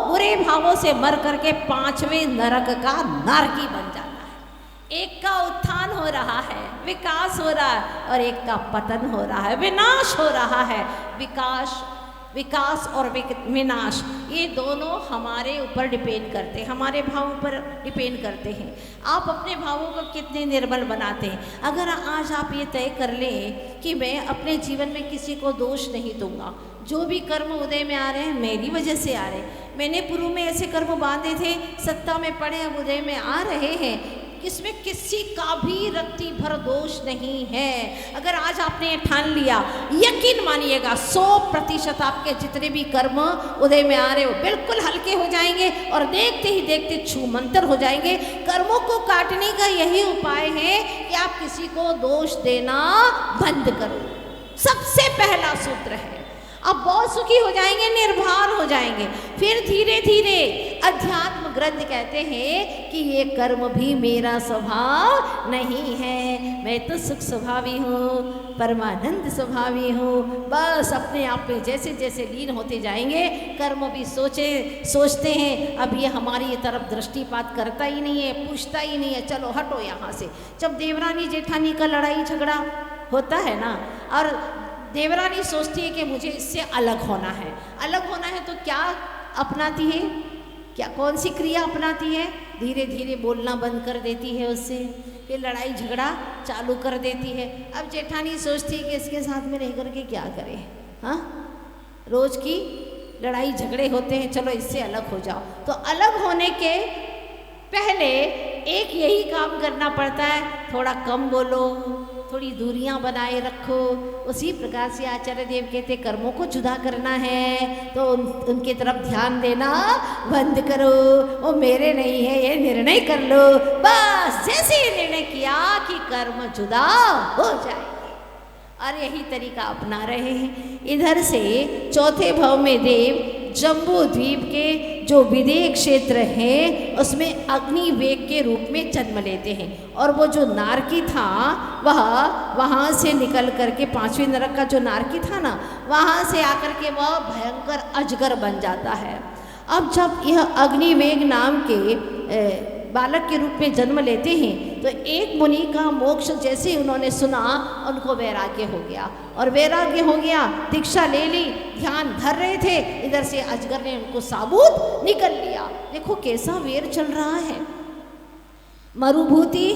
बुरे भावों से मर करके 5वें नरक का नारकी बन जाता है। एक का उत्थान हो रहा है, विकास हो रहा है, और एक का पतन हो रहा है, विनाश हो रहा है। विकास और विनाश ये दोनों हमारे ऊपर डिपेंड करते हैं, हमारे भावों पर डिपेंड करते हैं। आप अपने भावों को कितने निर्मल बनाते हैं। अगर आज आप ये तय कर लें कि मैं अपने जीवन में किसी को दोष नहीं दूंगा, जो भी कर्म उदय में आ रहे हैं मेरी वजह से आ रहे हैं, मैंने पूर्व में ऐसे कर्म बांधे थे, सत्ता में पड़े अब उदय में आ रहे हैं, इसमें किसी का भी रत्ती भर दोष नहीं है। अगर आज आपने ठान लिया, यकीन मानिएगा 100% आपके जितने भी कर्म उदय में आ रहे हो बिल्कुल हल्के हो जाएंगे और देखते ही देखते छूमंतर हो जाएंगे। कर्मों को काटने का यही उपाय है कि आप किसी को दोष देना बंद करो। सबसे पहला सूत्र है, आप बहुत सुखी हो जाएंगे, निर्भर हो जाएंगे। फिर धीरे धीरे अध्यात्म ग्रंथ कहते हैं कि ये कर्म भी मेरा स्वभाव नहीं है, मैं तो सुख स्वभावी हूँ, परमानंद स्वभावी हूँ। बस अपने आप में जैसे जैसे लीन होते जाएंगे, कर्म भी सोचते हैं अब ये हमारी तरफ दृष्टिपात करता ही नहीं है, पूछता ही नहीं है, चलो हटो यहाँ से। जब देवरानी जेठानी का लड़ाई झगड़ा होता है ना, और देवरानी सोचती है कि मुझे इससे अलग होना है, अलग होना है तो क्या अपनाती है, क्या कौन सी क्रिया अपनाती है? धीरे धीरे बोलना बंद कर देती है उससे, फिर लड़ाई झगड़ा चालू कर देती है। अब जेठानी सोचती है कि इसके साथ में रह करके क्या करे, हाँ रोज की लड़ाई झगड़े होते हैं, चलो इससे अलग हो जाओ। तो अलग होने के पहले एक यही काम करना पड़ता है, थोड़ा कम बोलो, थोड़ी दूरियां बनाए रखो। उसी प्रकार से आचार्य देव कहते कर्मों को जुदा करना है तो उनकी तरफ ध्यान देना बंद करो, वो मेरे नहीं है ये निर्णय कर लो। बस जैसे ये निर्णय किया कि कर्म जुदा हो जाए, और यही तरीका अपना रहे हैं। इधर से चौथे भाव में देव जम्बू द्वीप के जो विदेह क्षेत्र है उसमें अग्नि वेग के रूप में जन्म लेते हैं, और वो जो नारकी था वह वहाँ से निकल करके 5वें नरक का जो नारकी था ना, वहाँ से आकर के वह भयंकर अजगर बन जाता है। अब जब यह अग्निवेग नाम के बालक के रूप में जन्म लेते हैं तो एक मुनि का मोक्ष जैसे उन्होंने सुना, उनको वैराग्य हो गया, और वैराग्य हो गया, दीक्षा ले ली, ध्यान धर रहे थे, इधर से अजगर ने उनको साबुत निकल लिया। देखो कैसा वेर चल रहा है। मरुभूति,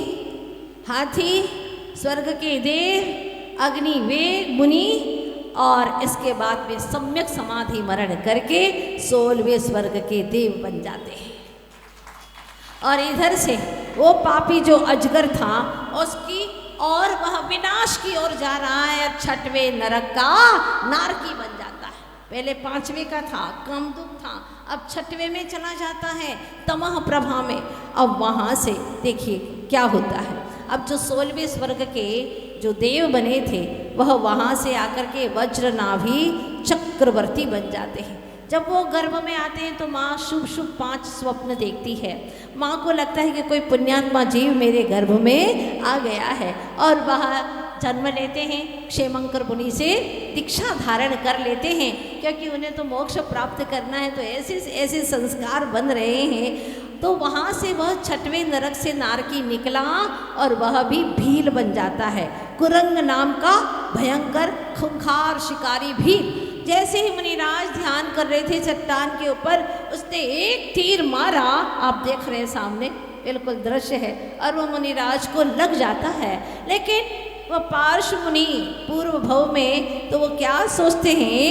हाथी, स्वर्ग के देव, अग्निवेग मुनि, और इसके बाद में सम्यक समाधि मरण करके 16वें स्वर्ग के देव बन जाते हैं। और इधर से वो पापी जो अजगर था उसकी और वह विनाश की ओर जा रहा है, 6वें नरक का नारकी बन जाता है। पहले 5वें का था, कम दुख था, अब 6वें में चला जाता है, तमह प्रभा में। अब वहाँ से देखिए क्या होता है। अब जो 16वें स्वर्ग के जो देव बने थे वह वहाँ से आकर के वज्रनाभि चक्रवर्ती बन जाते हैं। जब वो गर्भ में आते हैं तो माँ शुभ शुभ 5 स्वप्न देखती है। माँ को लगता है कि कोई पुण्यात्मा जीव मेरे गर्भ में आ गया है, और वह जन्म लेते हैं, क्षेमंकर मुनि से दीक्षा धारण कर लेते हैं, क्योंकि उन्हें तो मोक्ष प्राप्त करना है, तो ऐसे ऐसे संस्कार बन रहे हैं। तो वहाँ से वह 6वें नरक से नारकी निकला, और वह भी भील बन जाता है, कुरंग नाम का भयंकर खूंखार शिकारी भील। जैसे ही मुनिराज ध्यान कर रहे थे चट्टान के ऊपर, उसने एक तीर मारा, आप देख रहे हैं सामने बिल्कुल दृश्य है, और वो मुनिराज को लग जाता है। लेकिन वह पार्श्व मुनि पूर्व भव में तो वो क्या सोचते हैं,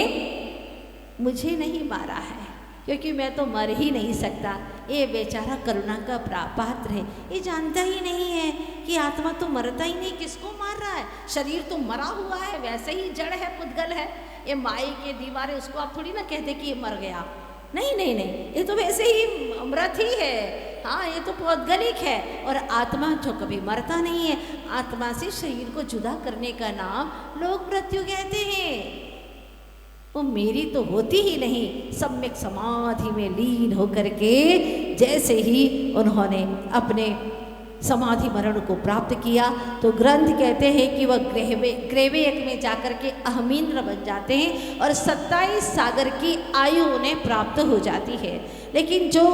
मुझे नहीं मारा है क्योंकि मैं तो मर ही नहीं सकता। ये बेचारा करुणा का पात्र है, ये जानता ही नहीं है कि आत्मा तो मरता ही नहीं, किसको मार रहा है। शरीर तो मरा हुआ है, वैसे ही जड़ है, पुद्गल है, ये माई के दीवारें, उसको आप थोड़ी ना कहते कि ये मर गया। नहीं नहीं नहीं, ये तो वैसे ही मृत ही है, हाँ ये तो पौद्गलिक है। और आत्मा जो कभी मरता नहीं है, आत्मा से शरीर को जुदा करने का नाम लोग मृत्यु कहते हैं। वो मेरी तो होती ही नहीं। सम्यक समाधि में लीन होकर के जैसे ही उन्होंने अपने समाधि मरण को प्राप्त किया। तो ग्रंथ कहते हैं कि वह ग्रेवेयक में जाकर के अहमीन्द्र बन जाते हैं और 27 सागर की आयु उन्हें प्राप्त हो जाती है। लेकिन जो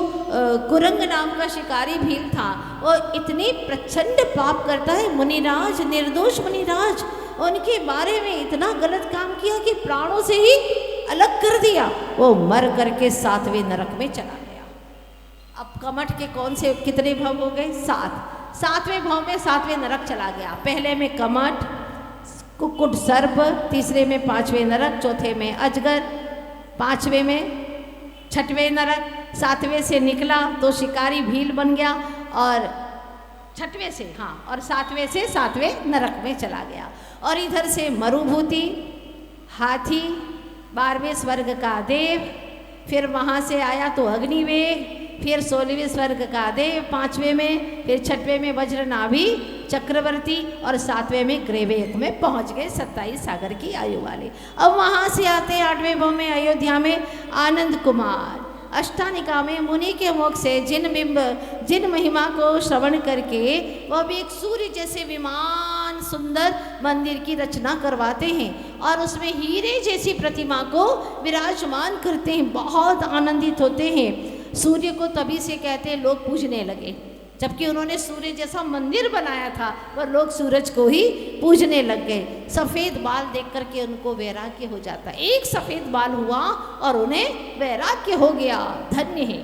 कुरंग नाम का शिकारी भील था वो इतनी प्रचंड पाप करता है, मुनिराज, निर्दोष मुनिराज, उनके बारे में इतना गलत काम किया कि प्राणों से ही अलग कर दिया। वो मर करके 7वें नरक में चला गया। अब कमठ के कौन से कितने भव हो गए? 7। 7वें भव में 7वें नरक चला गया। पहले में कमठ, कुक्कुट सर्प, तीसरे में 5वें नरक, चौथे में अजगर, 5वें में 6वें नरक, 7वें से निकला तो शिकारी भील बन गया और 6वें से और 7वें से 7वें नरक में चला गया। और इधर से मरुभूति, हाथी, 12वें स्वर्ग का देव, फिर वहाँ से आया तो अग्निवेग, फिर 16वें स्वर्ग का देव 5वें में, फिर 6वें में वज्रनाभि चक्रवर्ती और 7वें में ग्रेवेयक में पहुँच गए 27 सागर की आयु वाले। अब वहाँ से आते 8वें भव में अयोध्या में आनंद कुमार, अष्टानिका में मुनि के मुख से जिन महिमा को श्रवण करके वह भी एक सूर्य जैसे विमान सुंदर मंदिर की रचना करवाते हैं और उसमें हीरे जैसी प्रतिमा को विराजमान करते हैं। बहुत आनंदित होते हैं। सूर्य को तभी से कहते हैं लोग पूजने लगे, जबकि उन्होंने सूर्य जैसा मंदिर बनाया था पर लोग सूरज को ही पूजने लग गए। सफ़ेद बाल देख करके उनको वैराग्य हो जाता। एक सफ़ेद बाल हुआ और उन्हें वैराग्य हो गया। धन्य है।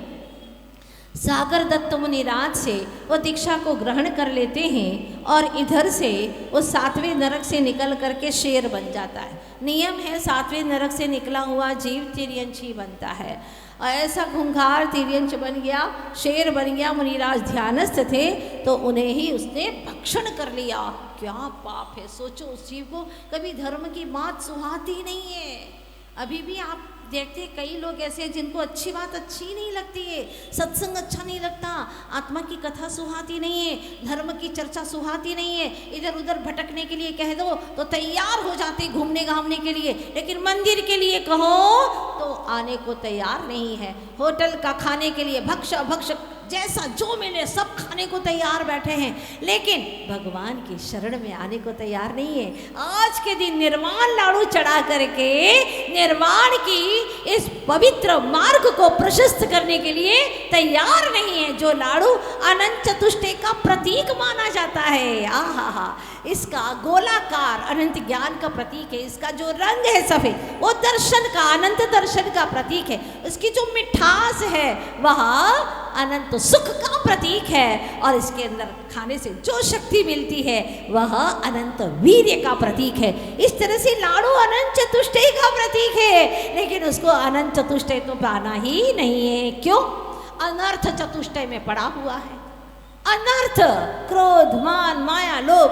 सागर दत्त मुनिराज से वो दीक्षा को ग्रहण कर लेते हैं और इधर से वो 7वें नरक से निकल करके शेर बन जाता है। नियम है 7वें नरक से निकला हुआ जीव तिर्यंशी बनता है। और ऐसा खूंखार तिर्यंश बन गया, शेर बन गया। मुनिराज ध्यानस्थ थे तो उन्हें ही उसने भक्षण कर लिया। क्या पाप है, सोचो। उस जीव को कभी धर्म की बात सुहाती नहीं है। अभी भी आप देखते हैं कई लोग ऐसे हैं जिनको अच्छी बात अच्छी नहीं लगती है, सत्संग अच्छा नहीं लगता, आत्मा की कथा सुहाती नहीं है, धर्म की चर्चा सुहाती नहीं है। इधर उधर भटकने के लिए कह दो तो तैयार हो जाते घूमने घामने के लिए, लेकिन मंदिर के लिए कहो तो आने को तैयार नहीं है। होटल का खाने के लिए भक्ष भक्ष जैसा जो मिले सब खाने को तैयार बैठे हैं, लेकिन भगवान की शरण में आने को तैयार नहीं है। आज के दिन निर्वाण लाड़ू चढ़ा करके निर्वाण की इस पवित्र मार्ग को प्रशस्त करने के लिए तैयार नहीं है। जो लाड़ू अनंत चतुष्टय का प्रतीक माना जाता है, आहा, इसका गोलाकार अनंत ज्ञान का प्रतीक है। इसका जो रंग है सफेद वो दर्शन का, अनंत दर्शन का प्रतीक है। उसकी जो मिठास है वह अनंत सुख का प्रतीक है और इसके अंदर खाने से जो शक्ति मिलती है वह अनंत वीर्य का प्रतीक है। इस तरह से लाड़ू अनंत चतुष्टय का प्रतीक है, लेकिन उसको अनंत चतुष्टय तो पाना ही नहीं है। क्यों? अनर्थ चतुष्टय में पड़ा हुआ है। अनर्थ, क्रोध, मान, माया, लोभ,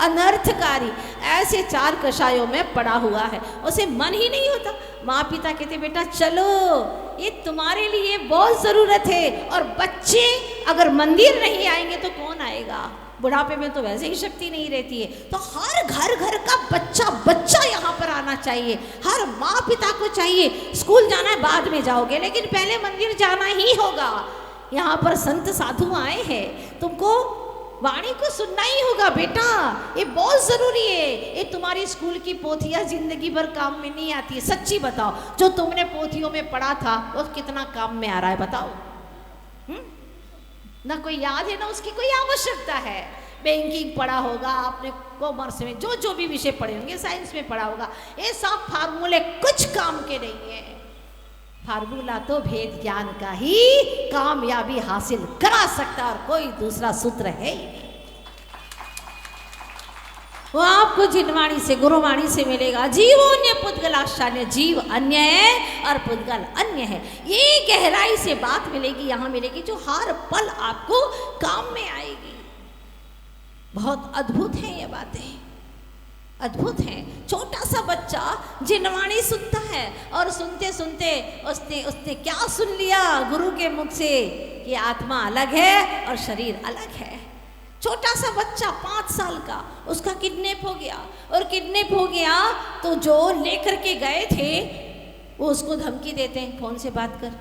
अनर्थकारी, ऐसे 4 कषायों में पड़ा हुआ है। उसे मन ही नहीं होता। माँ पिता कहते बेटा चलो, ये तुम्हारे लिए बहुत ज़रूरत है। और बच्चे अगर मंदिर नहीं आएंगे तो कौन आएगा? बुढ़ापे में तो वैसे ही शक्ति नहीं रहती है। तो हर घर का बच्चा यहाँ पर आना चाहिए। हर माँ पिता को चाहिए। स्कूल जाना है बाद में जाओगे, लेकिन पहले मंदिर जाना ही होगा। यहाँ पर संत साधु आए हैं, तुमको वाणी को सुनना ही होगा बेटा, ये बहुत ज़रूरी है। ये तुम्हारी स्कूल की पोथियाँ जिंदगी भर काम में नहीं आती है। सच्ची बताओ, जो तुमने पोथियों में पढ़ा था वो कितना काम में आ रहा है बताओ? ना कोई याद है ना उसकी कोई आवश्यकता है। बैंकिंग पढ़ा होगा आपने, कॉमर्स में जो भी विषय पढ़े होंगे, साइंस में पढ़ा होगा, ये सब फार्मूले कुछ काम के नहीं है। फार्मूला तो भेद ज्ञान का ही कामयाबी हासिल करा सकता और कोई दूसरा सूत्र है ही नहीं। वो आपको जिनवाणी से, गुरुवाणी से मिलेगा। जीवोन्य पुद्गलाशान्य, जीव अन्य है और पुद्गल अन्य है। ये गहराई से बात मिलेगी, यहाँ मिलेगी, जो हर पल आपको काम में आएगी। बहुत अद्भुत है ये बातें, अद्भुत है। छोटा सा बच्चा जिनवाणी सुनता है और सुनते सुनते उसने क्या सुन लिया गुरु के मुख से कि आत्मा अलग है और शरीर अलग है। छोटा सा बच्चा 5 साल का, उसका किडनैप हो गया और किडनैप हो गया तो जो लेकर के गए थे वो उसको धमकी देते हैं, फोन से बात कर,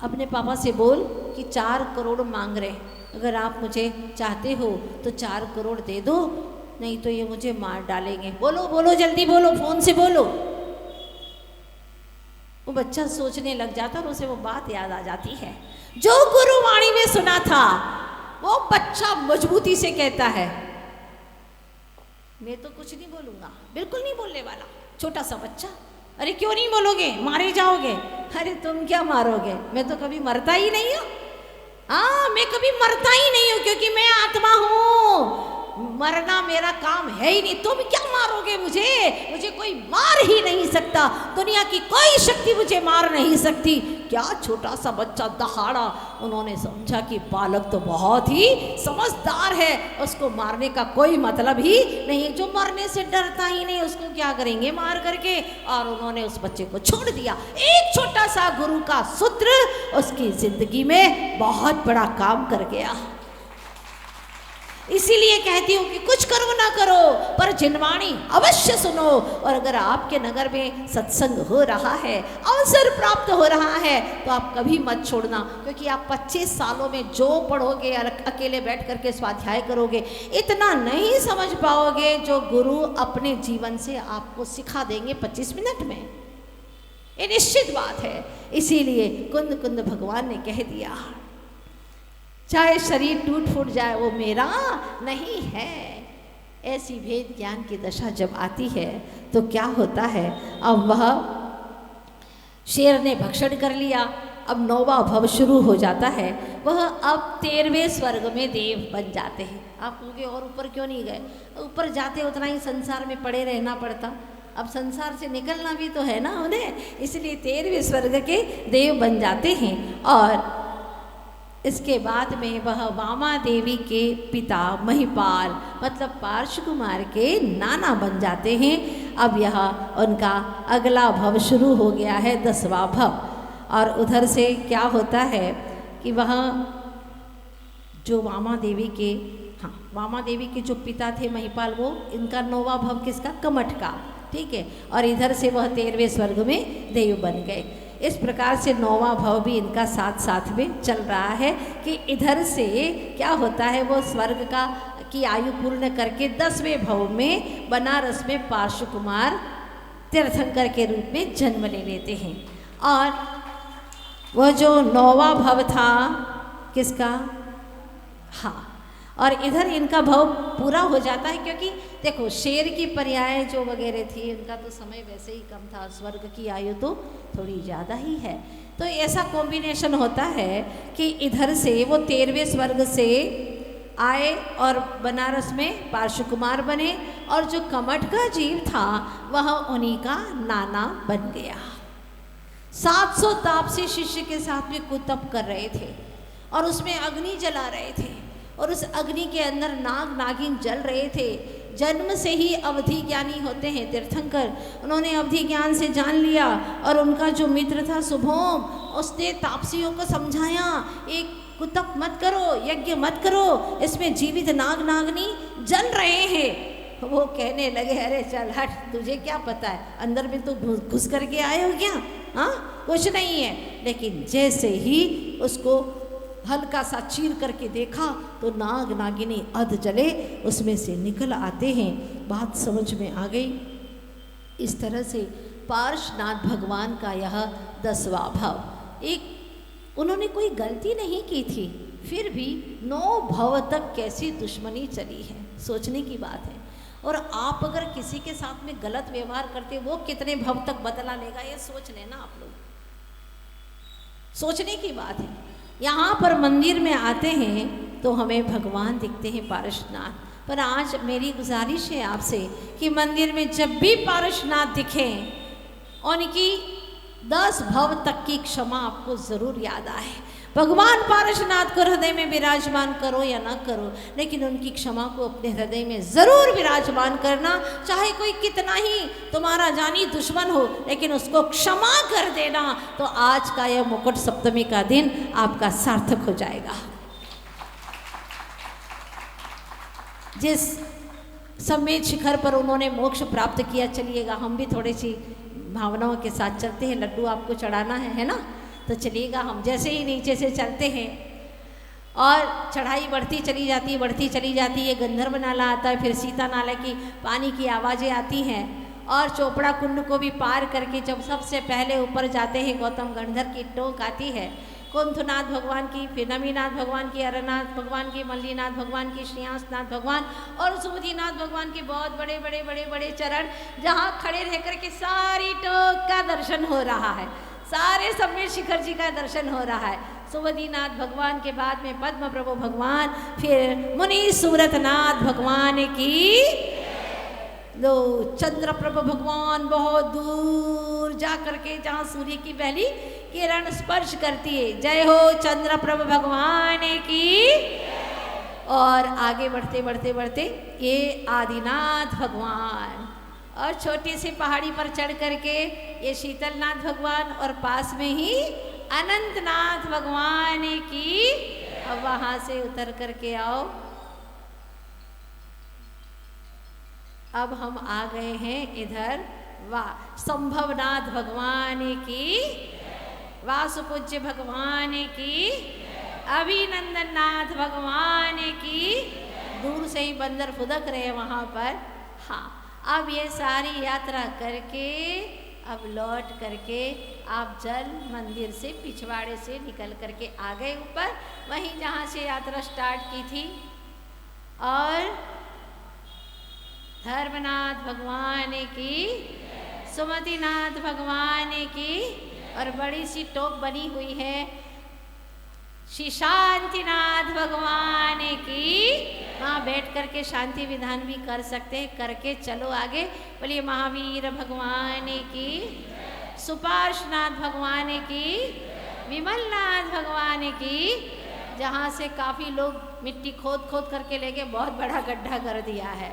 अपने पापा से बोल कि 4 करोड़ मांग रहे हैं। अगर आप मुझे चाहते हो तो 4 करोड़ दे दो, नहीं तो ये मुझे मार डालेंगे। बोलो बोलो जल्दी बोलो, फोन से बोलो। वो बच्चा सोचने लग जाता और उसे वो बात याद आ जाती है जो गुरुवाणी में सुना था। वो बच्चा मजबूती से कहता है मैं तो कुछ नहीं बोलूंगा, बिल्कुल नहीं बोलने वाला। छोटा सा बच्चा, अरे क्यों नहीं बोलोगे, मारे जाओगे। अरे तुम क्या मारोगे, मैं तो कभी मरता ही नहीं हूँ। हाँ, मैं कभी मरता ही नहीं हूँ क्योंकि मैं आत्मा हूँ, मरना मेरा काम है ही नहीं। तुम क्या मारोगे मुझे, मुझे कोई मार ही नहीं सकता, दुनिया की कोई शक्ति मुझे मार नहीं सकती। क्या छोटा सा बच्चा दहाड़ा। उन्होंने समझा कि बालक तो बहुत ही समझदार है, उसको मारने का कोई मतलब ही नहीं है। जो मरने से डरता ही नहीं उसको क्या करेंगे मार करके। और उन्होंने उस बच्चे को छोड़ दिया। एक छोटा सा गुरु का सूत्र उसकी जिंदगी में बहुत बड़ा काम कर गया। इसीलिए कहती हूँ कि कुछ करो ना करो पर जिनवाणी अवश्य सुनो। और अगर आपके नगर में सत्संग हो रहा है, अवसर प्राप्त हो रहा है, तो आप कभी मत छोड़ना, क्योंकि आप 25 सालों में जो पढ़ोगे, अकेले बैठ करके स्वाध्याय करोगे, इतना नहीं समझ पाओगे जो गुरु अपने जीवन से आपको सिखा देंगे 25 मिनट में। ये निश्चित बात है। इसीलिए कुंद कुंद भगवान ने कह दिया, चाहे शरीर टूट फूट जाए वो मेरा नहीं है। ऐसी भेद ज्ञान की दशा जब आती है तो क्या होता है, अब वह शेर ने भक्षण कर लिया, अब 9वां भव शुरू हो जाता है। वह अब 13वें स्वर्ग में देव बन जाते हैं। आप कहोगे और ऊपर क्यों नहीं गए, ऊपर जाते उतना ही संसार में पड़े रहना पड़ता, अब संसार से निकलना भी तो है ना उन्हें, इसलिए 13वें स्वर्ग के देव बन जाते हैं। और इसके बाद में वह वामा देवी के पिता महिपाल मतलब पार्श कुमार के नाना बन जाते हैं। अब यह उनका अगला भव शुरू हो गया है, 10वां भव। और उधर से क्या होता है कि वह जो वामा देवी के वामा देवी के जो पिता थे महिपाल, वो इनका 9वां भव किसका, कमठ का, ठीक है। और इधर से वह 13वें स्वर्ग में देव बन गए। इस प्रकार से 9वां भव भी इनका साथ साथ में चल रहा है कि इधर से क्या होता है, वो स्वर्ग का की आयु पूर्ण करके 10वें भव में बनारस में पार्श्व कुमार तीर्थंकर के रूप में जन्म ले लेते हैं। और वह जो 9वां भव था किसका, हाँ, और इधर इनका भव पूरा हो जाता है, क्योंकि देखो शेर की पर्याय जो वगैरह थी उनका तो समय वैसे ही कम था, स्वर्ग की आयु तो थोड़ी ज़्यादा ही है। तो ऐसा कॉम्बिनेशन होता है कि इधर से वो 13वें स्वर्ग से आए और बनारस में पार्श्व कुमार बने, और जो कमठ का जीव था वह उन्हीं का नाना बन गया। 700 तापसी शिष्य के साथ में कुतप कर रहे थे और उसमें अग्नि जला रहे थे, और उस अग्नि के अंदर नाग नागिन जल रहे थे। जन्म से ही अवधि ज्ञानी होते हैं तीर्थंकर, उन्होंने अवधि ज्ञान से जान लिया। और उनका जो मित्र था शुभोम, उसने तापसियों को समझाया, एक कुतप मत करो, यज्ञ मत करो, इसमें जीवित नाग नागनी जल रहे हैं। वो कहने लगे, अरे चल हट, तुझे क्या पता है, अंदर में तो घुस करके आए हो क्या, हाँ कुछ नहीं है। लेकिन जैसे ही उसको हल्का सा चीर करके देखा तो नाग नागिनी अध जले उसमें से निकल आते हैं। बात समझ में आ गई। इस तरह से पार्श्वनाथ भगवान का यह 10वां भव, एक उन्होंने कोई गलती नहीं की थी, फिर भी 9 भव तक कैसी दुश्मनी चली है, सोचने की बात है। और आप अगर किसी के साथ में गलत व्यवहार करते, वो कितने भव तक बदला लेगा, ये सोच लेना आप लोग, सोचने की बात है। यहाँ पर मंदिर में आते हैं तो हमें भगवान दिखते हैं पार्श्वनाथ, पर आज मेरी गुजारिश है आपसे कि मंदिर में जब भी पार्श्वनाथ दिखें उनकी 10 भव तक की क्षमा आपको ज़रूर याद आए। भगवान पार्श्वनाथ को हृदय में विराजमान करो या ना करो, लेकिन उनकी क्षमा को अपने हृदय में ज़रूर विराजमान करना। चाहे कोई कितना ही तुम्हारा जानी दुश्मन हो, लेकिन उसको क्षमा कर देना, तो आज का यह मुकुट सप्तमी का दिन आपका सार्थक हो जाएगा। जिस समेत शिखर पर उन्होंने मोक्ष प्राप्त किया, चलिएगा हम भी थोड़ी सी भावनाओं के साथ चलते हैं। लड्डू आपको चढ़ाना है ना, तो चलिएगा। हम जैसे ही नीचे से चलते हैं और चढ़ाई बढ़ती चली जाती है। गंधर्व नाला आता है, फिर सीता नाला की पानी की आवाज़ें आती हैं और चोपड़ा कुंड को भी पार करके जब सबसे पहले ऊपर जाते हैं गौतम गंधर की टोक आती है कुंथनाथ भगवान की, फिर नमीनाथ भगवान की, अरनाथ भगवान की, मल्लीनाथ भगवान की, श्रेयांसनाथ भगवान और सुमतिनाथ भगवान के बहुत बड़े बड़े बड़े बड़े चरण, जहाँ खड़े रह कर के सारी टोक का दर्शन हो रहा है, सारे समेत शिखर जी का दर्शन हो रहा है। सुमतिनाथ भगवान के बाद में पद्म प्रभु भगवान, फिर मुनि सूरतनाथ भगवान की लो चंद्र प्रभु भगवान बहुत दूर जा करके जहाँ सूर्य की पहली किरण स्पर्श करती है। जय हो चंद्र प्रभु भगवान की। और आगे बढ़ते बढ़ते बढ़ते ये आदिनाथ भगवान और छोटी सी पहाड़ी पर चढ़ करके ये शीतलनाथ भगवान और पास में ही अनंतनाथ भगवान की। अब वहाँ से उतर करके आओ। अब हम आ गए हैं इधर संभवनाथ भगवान की, वासुपूज्य भगवान की, अभिनंदननाथ भगवान की। दूर से ही बंदर फुदक रहे वहाँ पर। हाँ, अब ये सारी यात्रा करके अब लौट करके आप जल मंदिर से पिछवाड़े से निकल करके आ गए ऊपर, वहीं जहाँ से यात्रा स्टार्ट की थी। और धर्मनाथ भगवान की, सुमतिनाथ भगवान की, और बड़ी सी टोक बनी हुई है श्री शांतिनाथ भगवान की। वहाँ बैठ करके शांति विधान भी कर सकते हैं, करके चलो आगे। बोलिए महावीर भगवान की, सुपार्शनाथ भगवान की, विमलनाथ भगवान की। जहाँ से काफ़ी लोग मिट्टी खोद खोद करके लेके बहुत बड़ा गड्ढा कर दिया है।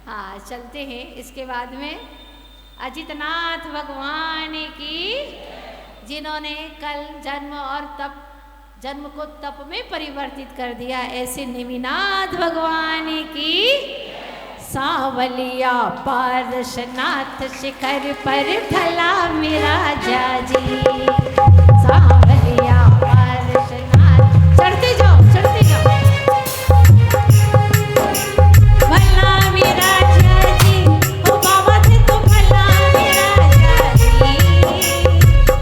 हाँ, चलते हैं। इसके बाद में अजितनाथ भगवान की, जिन्होंने कल जन्म और जन्म को तप में परिवर्तित कर दिया, ऐसे नेमिनाथ भगवान की। सांवलिया पारसनाथ शिखर पर भला मेरा जाजी, सांवलिया पारसनाथ। चढ़ते जाओ चढ़ते जाओ। भला मेरा जाजी, ओ बाबा थे तो भला मेरा जाजी,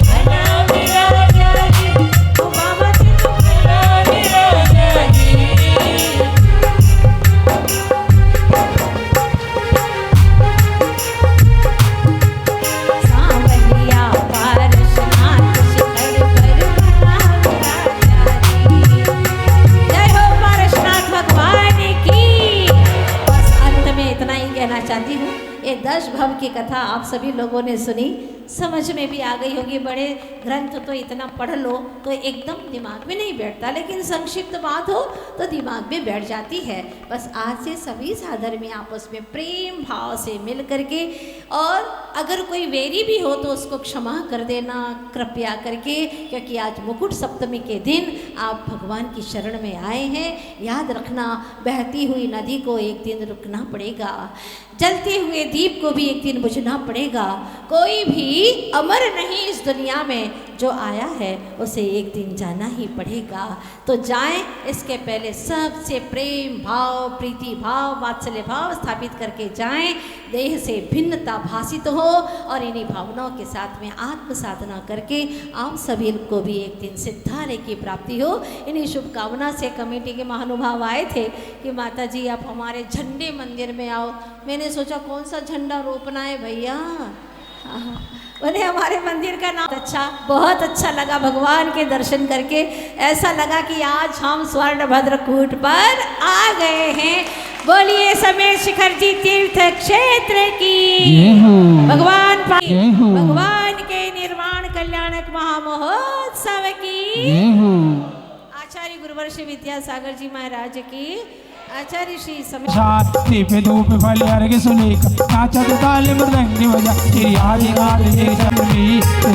भला मेरा जाजी, ओ बाबा थे तो भला मेरा जाजी। सांवलिया पारसनाथ शिखर पर भला मेरा जाजी। जय हो पारसनाथ भगवान की। बस अंत में इतना ही कहना चाहती हूँ। ये 10 भव की कथा आप सभी लोगों ने सुनी, समझ में भी आ गई होगी। बड़े ग्रंथ तो इतना पढ़ लो तो एकदम दिमाग में नहीं बैठता, लेकिन संक्षिप्त बात हो तो दिमाग में बैठ जाती है। बस आज से सभी साधर में आपस में प्रेम भाव से मिल करके, और अगर कोई वेरी भी हो तो उसको क्षमा कर देना कृपया करके, क्योंकि आज मुकुट सप्तमी के दिन आप भगवान की शरण में आए हैं। याद रखना, बहती हुई नदी को एक दिन रुकना पड़ेगा, जलते हुए दीप को भी एक दिन बुझना पड़ेगा। कोई भी अमर नहीं इस दुनिया में, जो आया है उसे एक दिन जाना ही पड़ेगा। तो जाएं, इसके पहले सबसे प्रेम भाव, प्रीति भाव, वात्सल्य भाव स्थापित करके जाएं। देह से भिन्नता भासित हो और इन्हीं भावनाओं के साथ में आत्म साधना करके आप सभी को भी एक दिन सिद्धार्थ की प्राप्ति हो। इन्हीं शुभकामना से कमेटी के महानुभाव आए थे कि माता जी आप हमारे झंडे मंदिर में आओ। मैंने सोचा कौन सा झंडा रोपना है भैया। बोले हमारे मंदिर का नाम अच्छा, बहुत अच्छा लगा भगवान के दर्शन करके। ऐसा लगा कि आज हम स्वर्ण भद्रकूट पर आ गए हैं। बोलिए समेत शिखर जी तीर्थ क्षेत्र की भगवान भगवान के निर्वाण कल्याणक महामहोत्सव की। आचार्य गुरुवर्ष विद्यासागर जी महाराज की, आचार्य श्री समेत शास्त्री पे धूप फल अर्घ सुलेख, नाचत ताल मृदंग बजा, श्री आदि आदि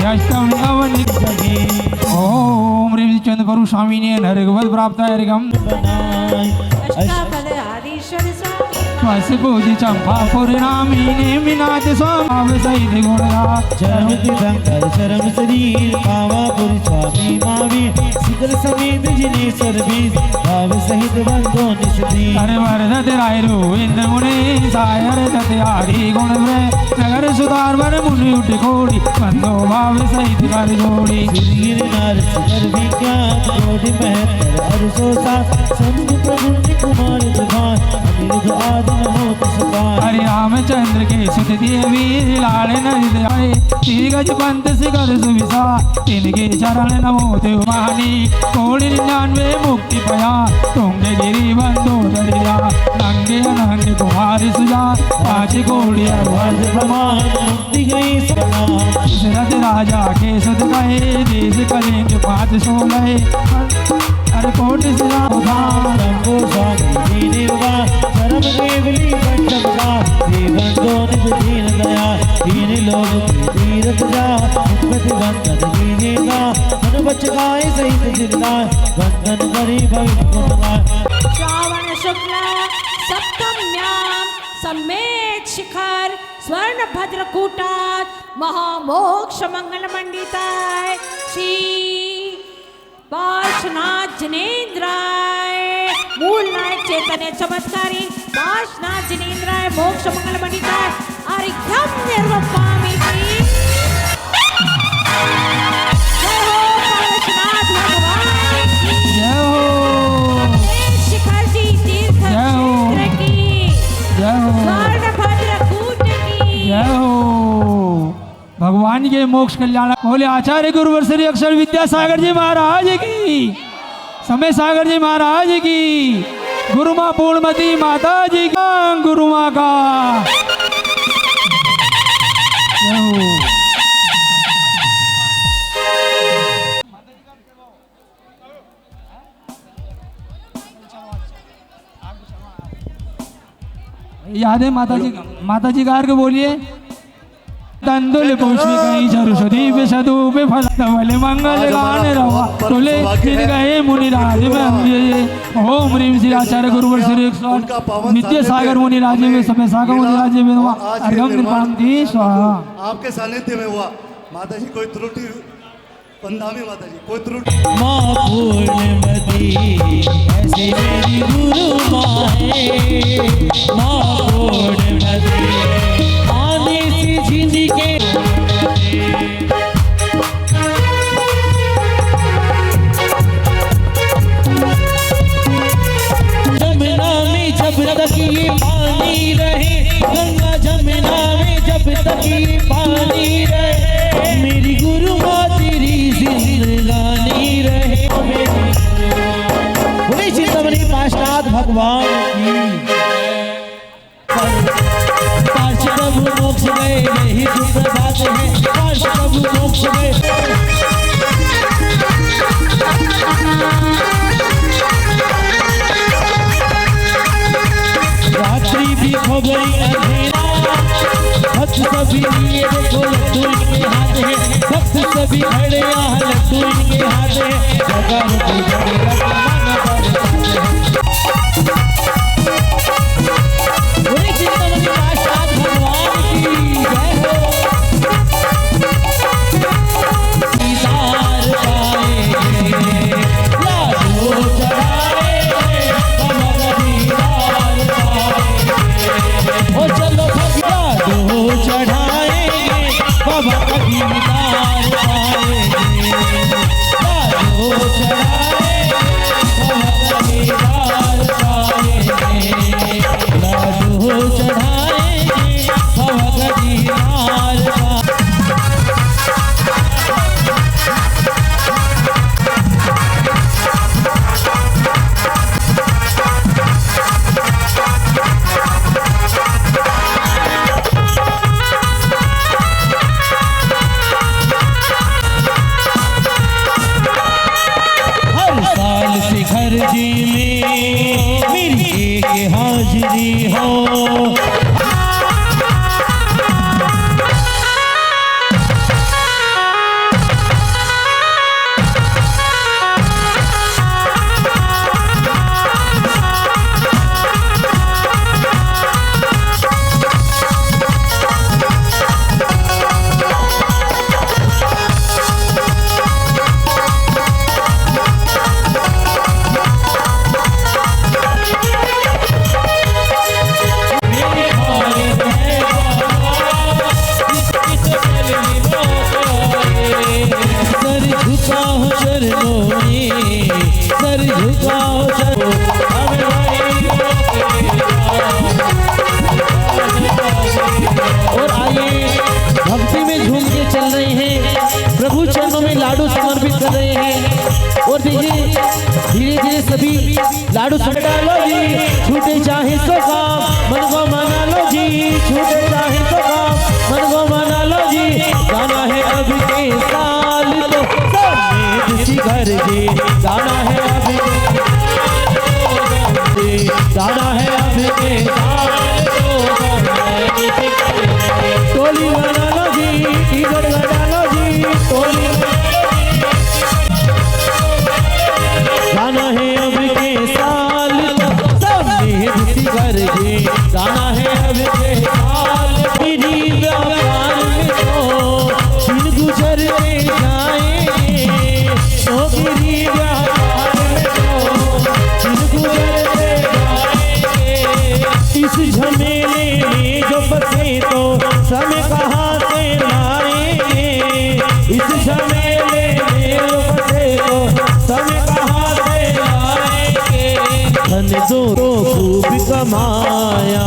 अष्टमी अवनित जगे। ओम ह्रीं चंद परु स्वामिने नरगवत प्राप्त अर्घम अष्टाफल आदिश्वर स्वामी वस पूजि चंपा पूर्णामीने मिनाथ स्वामी सहित गुणनाथ। चरण शंकर चरण शरीर पावा पुर स्वामी मावी, शिखर समेत जिनेश्वर भी हरे वरदत रायरु इंद्र मुनि सायर तत्यारी गुण रे नगर सुधार वर मुनि उठ कोड़ी बंदो भाव सहित कर जोड़ी गिरनार शिखर विज्ञान कोटि महत्तर अरसो सात संत प्रभु कुमार दुभान अनिरुद्ध आदि नमो तस्कार हरि रामचंद्र के सुत देवी लाल नरिद आए तीर गज पंत शिखर सुविसा तिनके चरण नमो देव मानी कोड़ी 99 मुक्ति पया तुंगे गिरी बंदो दरिया नंगे अनंगे कुमार सुजान पाँच कोड़ी वर्ज प्रमाण मुक्ति गई सलाम दशरथ राजा के सुत गए देश कलेंगे 516 हर कोटि सिराधान रंगो स्वामी दीने उगा धर्म केवली पंचमदा देवंदो निज दीन दया दीन लोग तीरथ जा मुखपति बंधन दीने का मन बच गाए सहित जिरदार बंधन करी भविष्य गुणगान श्रावण शुक्ल सप्तम्यां सम्मेत शिखर स्वर्ण भद्रकूटात् महामोक्ष मंगल मंडिताय श्री पार्श्वनाथ जिनेन्द्राय मूल नायक चैतन्य चमत्कारी पार्श्वनाथ जिनेन्द्राय मोक्ष मंगल मंडिताय अर्घ्यम निर्वपामि जय हो पार्श्वनाथ भगवान की जय हो शिखर जी तीर्थ जय हो। क्षेत्र की जय हो स्वर्ण भद्रकूट की जय हो भगवान के मोक्ष कल्याण बोले आचार्य गुरुवर श्री अक्षर विद्यासागर जी महाराज की समय सागर जी महाराज की गुरु माँ पूर्णमती माता जी का गुरु माँ का जय हो। याद है माता जी का अर्घ बोलिए तंदुल पुष्पी कहीं चरुषदी पे सदूप फल तवले मंगल गान रवा तोले जिन गए मुनि राज में हम ओम ह्रीम श्री आचार्य गुरुवर श्री नित्य सागर मुनि राज्य में समय सागर मुनि राज्य में अर्घम निर्माण दी स्वाहा आपके सानिध्य में हुआ माता जी कोई त्रुटि पंदामी माता जी कोई त्रुटि माँ पूर्णमती ऐसी मेरी गुरु माँ है माँ पूर्णमती आने से जिंदगी के जमुना में जब तक ये पानी रहे गंगा जमुना में जब तक ये पानी रहे मेरी गुरु माँ तेरी जिंदगानी रहे बोले चिंतामणि पार्श्वनाथ भगवान की पार्श्व प्रभु मोक्ष गए यही सुप्रभात है पार्श्व प्रभु मोक्ष गए रात्रि भी हो गई अंधेरा भक्त सभी लिए देखो लड्डू इनके हाथ है भक्त सभी खड़े यहाँ लड्डू इनके हाथ है जगह रुपये जगह बोले चिंतामणि पार्श्वनाथ भगवान की जय हो दीदार पाए लाडो चढ़ाए कमर दीदार पाए ओ चलो लाडो चढ़ाए बाबा का दीदार पाए लाडो चढ़ाए बाबा का दीदार पाए लाडो चढ़ाए बाबा का दीदार पाए हर साल शिखर जी में मेरी एक हाजिरी हो चरणों में लाडू समर्पित कर रहे हैं। और देखिए धीरे धीरे सभी लाडू समर्पित डालो जी। छूटे चाहे सो काम मन को मना लो जी। छूटे चाहे सो काम मन को मना लो जी। गाना है अब के साल तो सब किसी घर जी। गाना है अब के गाना है अब के साल तो टोली बना लो जी। टिकट बना लो जी। टोली गाना है अब के साल तो सब किसी घर जी। गाना है अब के साल मेरी व्यापार में तो दिन गुजरते जाएंगे। नौकरी व्यापार में तो दिन गुजरते जाएंगे। इस झमेले में जो फंसे तो समय कहाँ से लाएंगे। इस झमेले में जो फंसे तो समय कहाँ से लाएंगे। धन दो खूब कमाया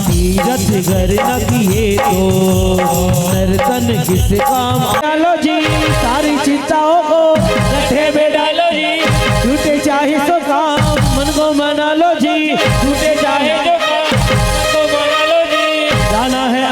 तीरथ घर न किए तो नर्तन किस काम। डालो जी सारी चिंताओं को गड्ढे में डालो जी। छूटे चाहे सो काम मन को मना लो जी। छूटे चाहे जो काम मन को मना लो जी। गाना है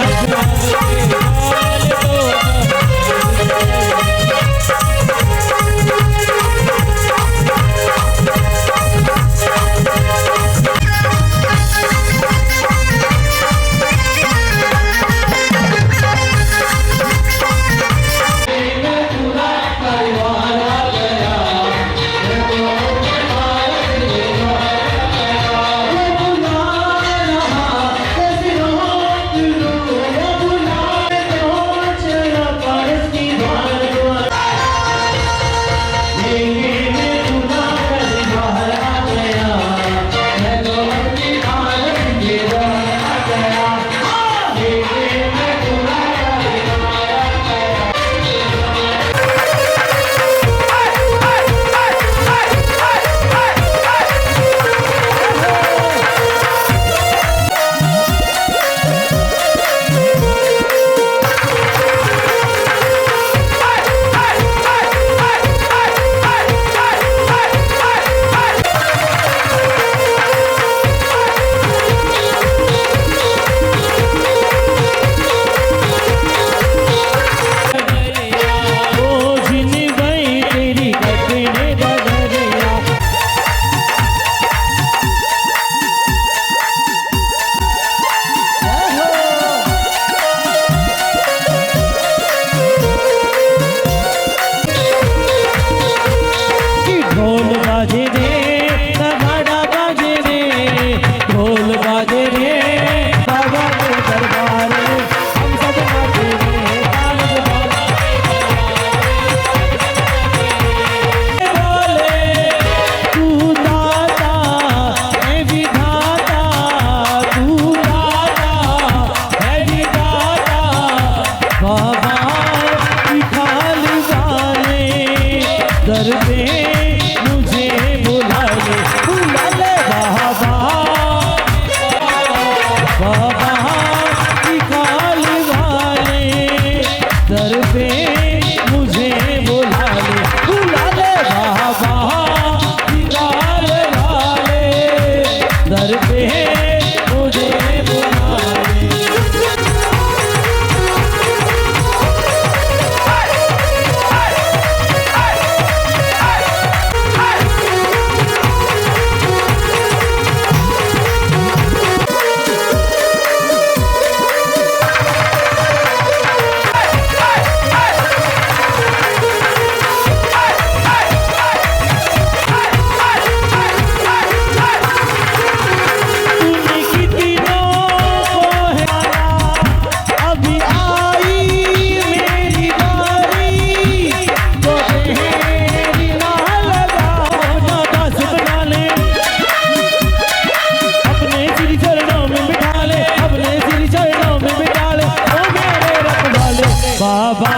बाबा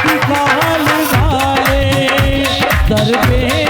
की काल वाले दर पे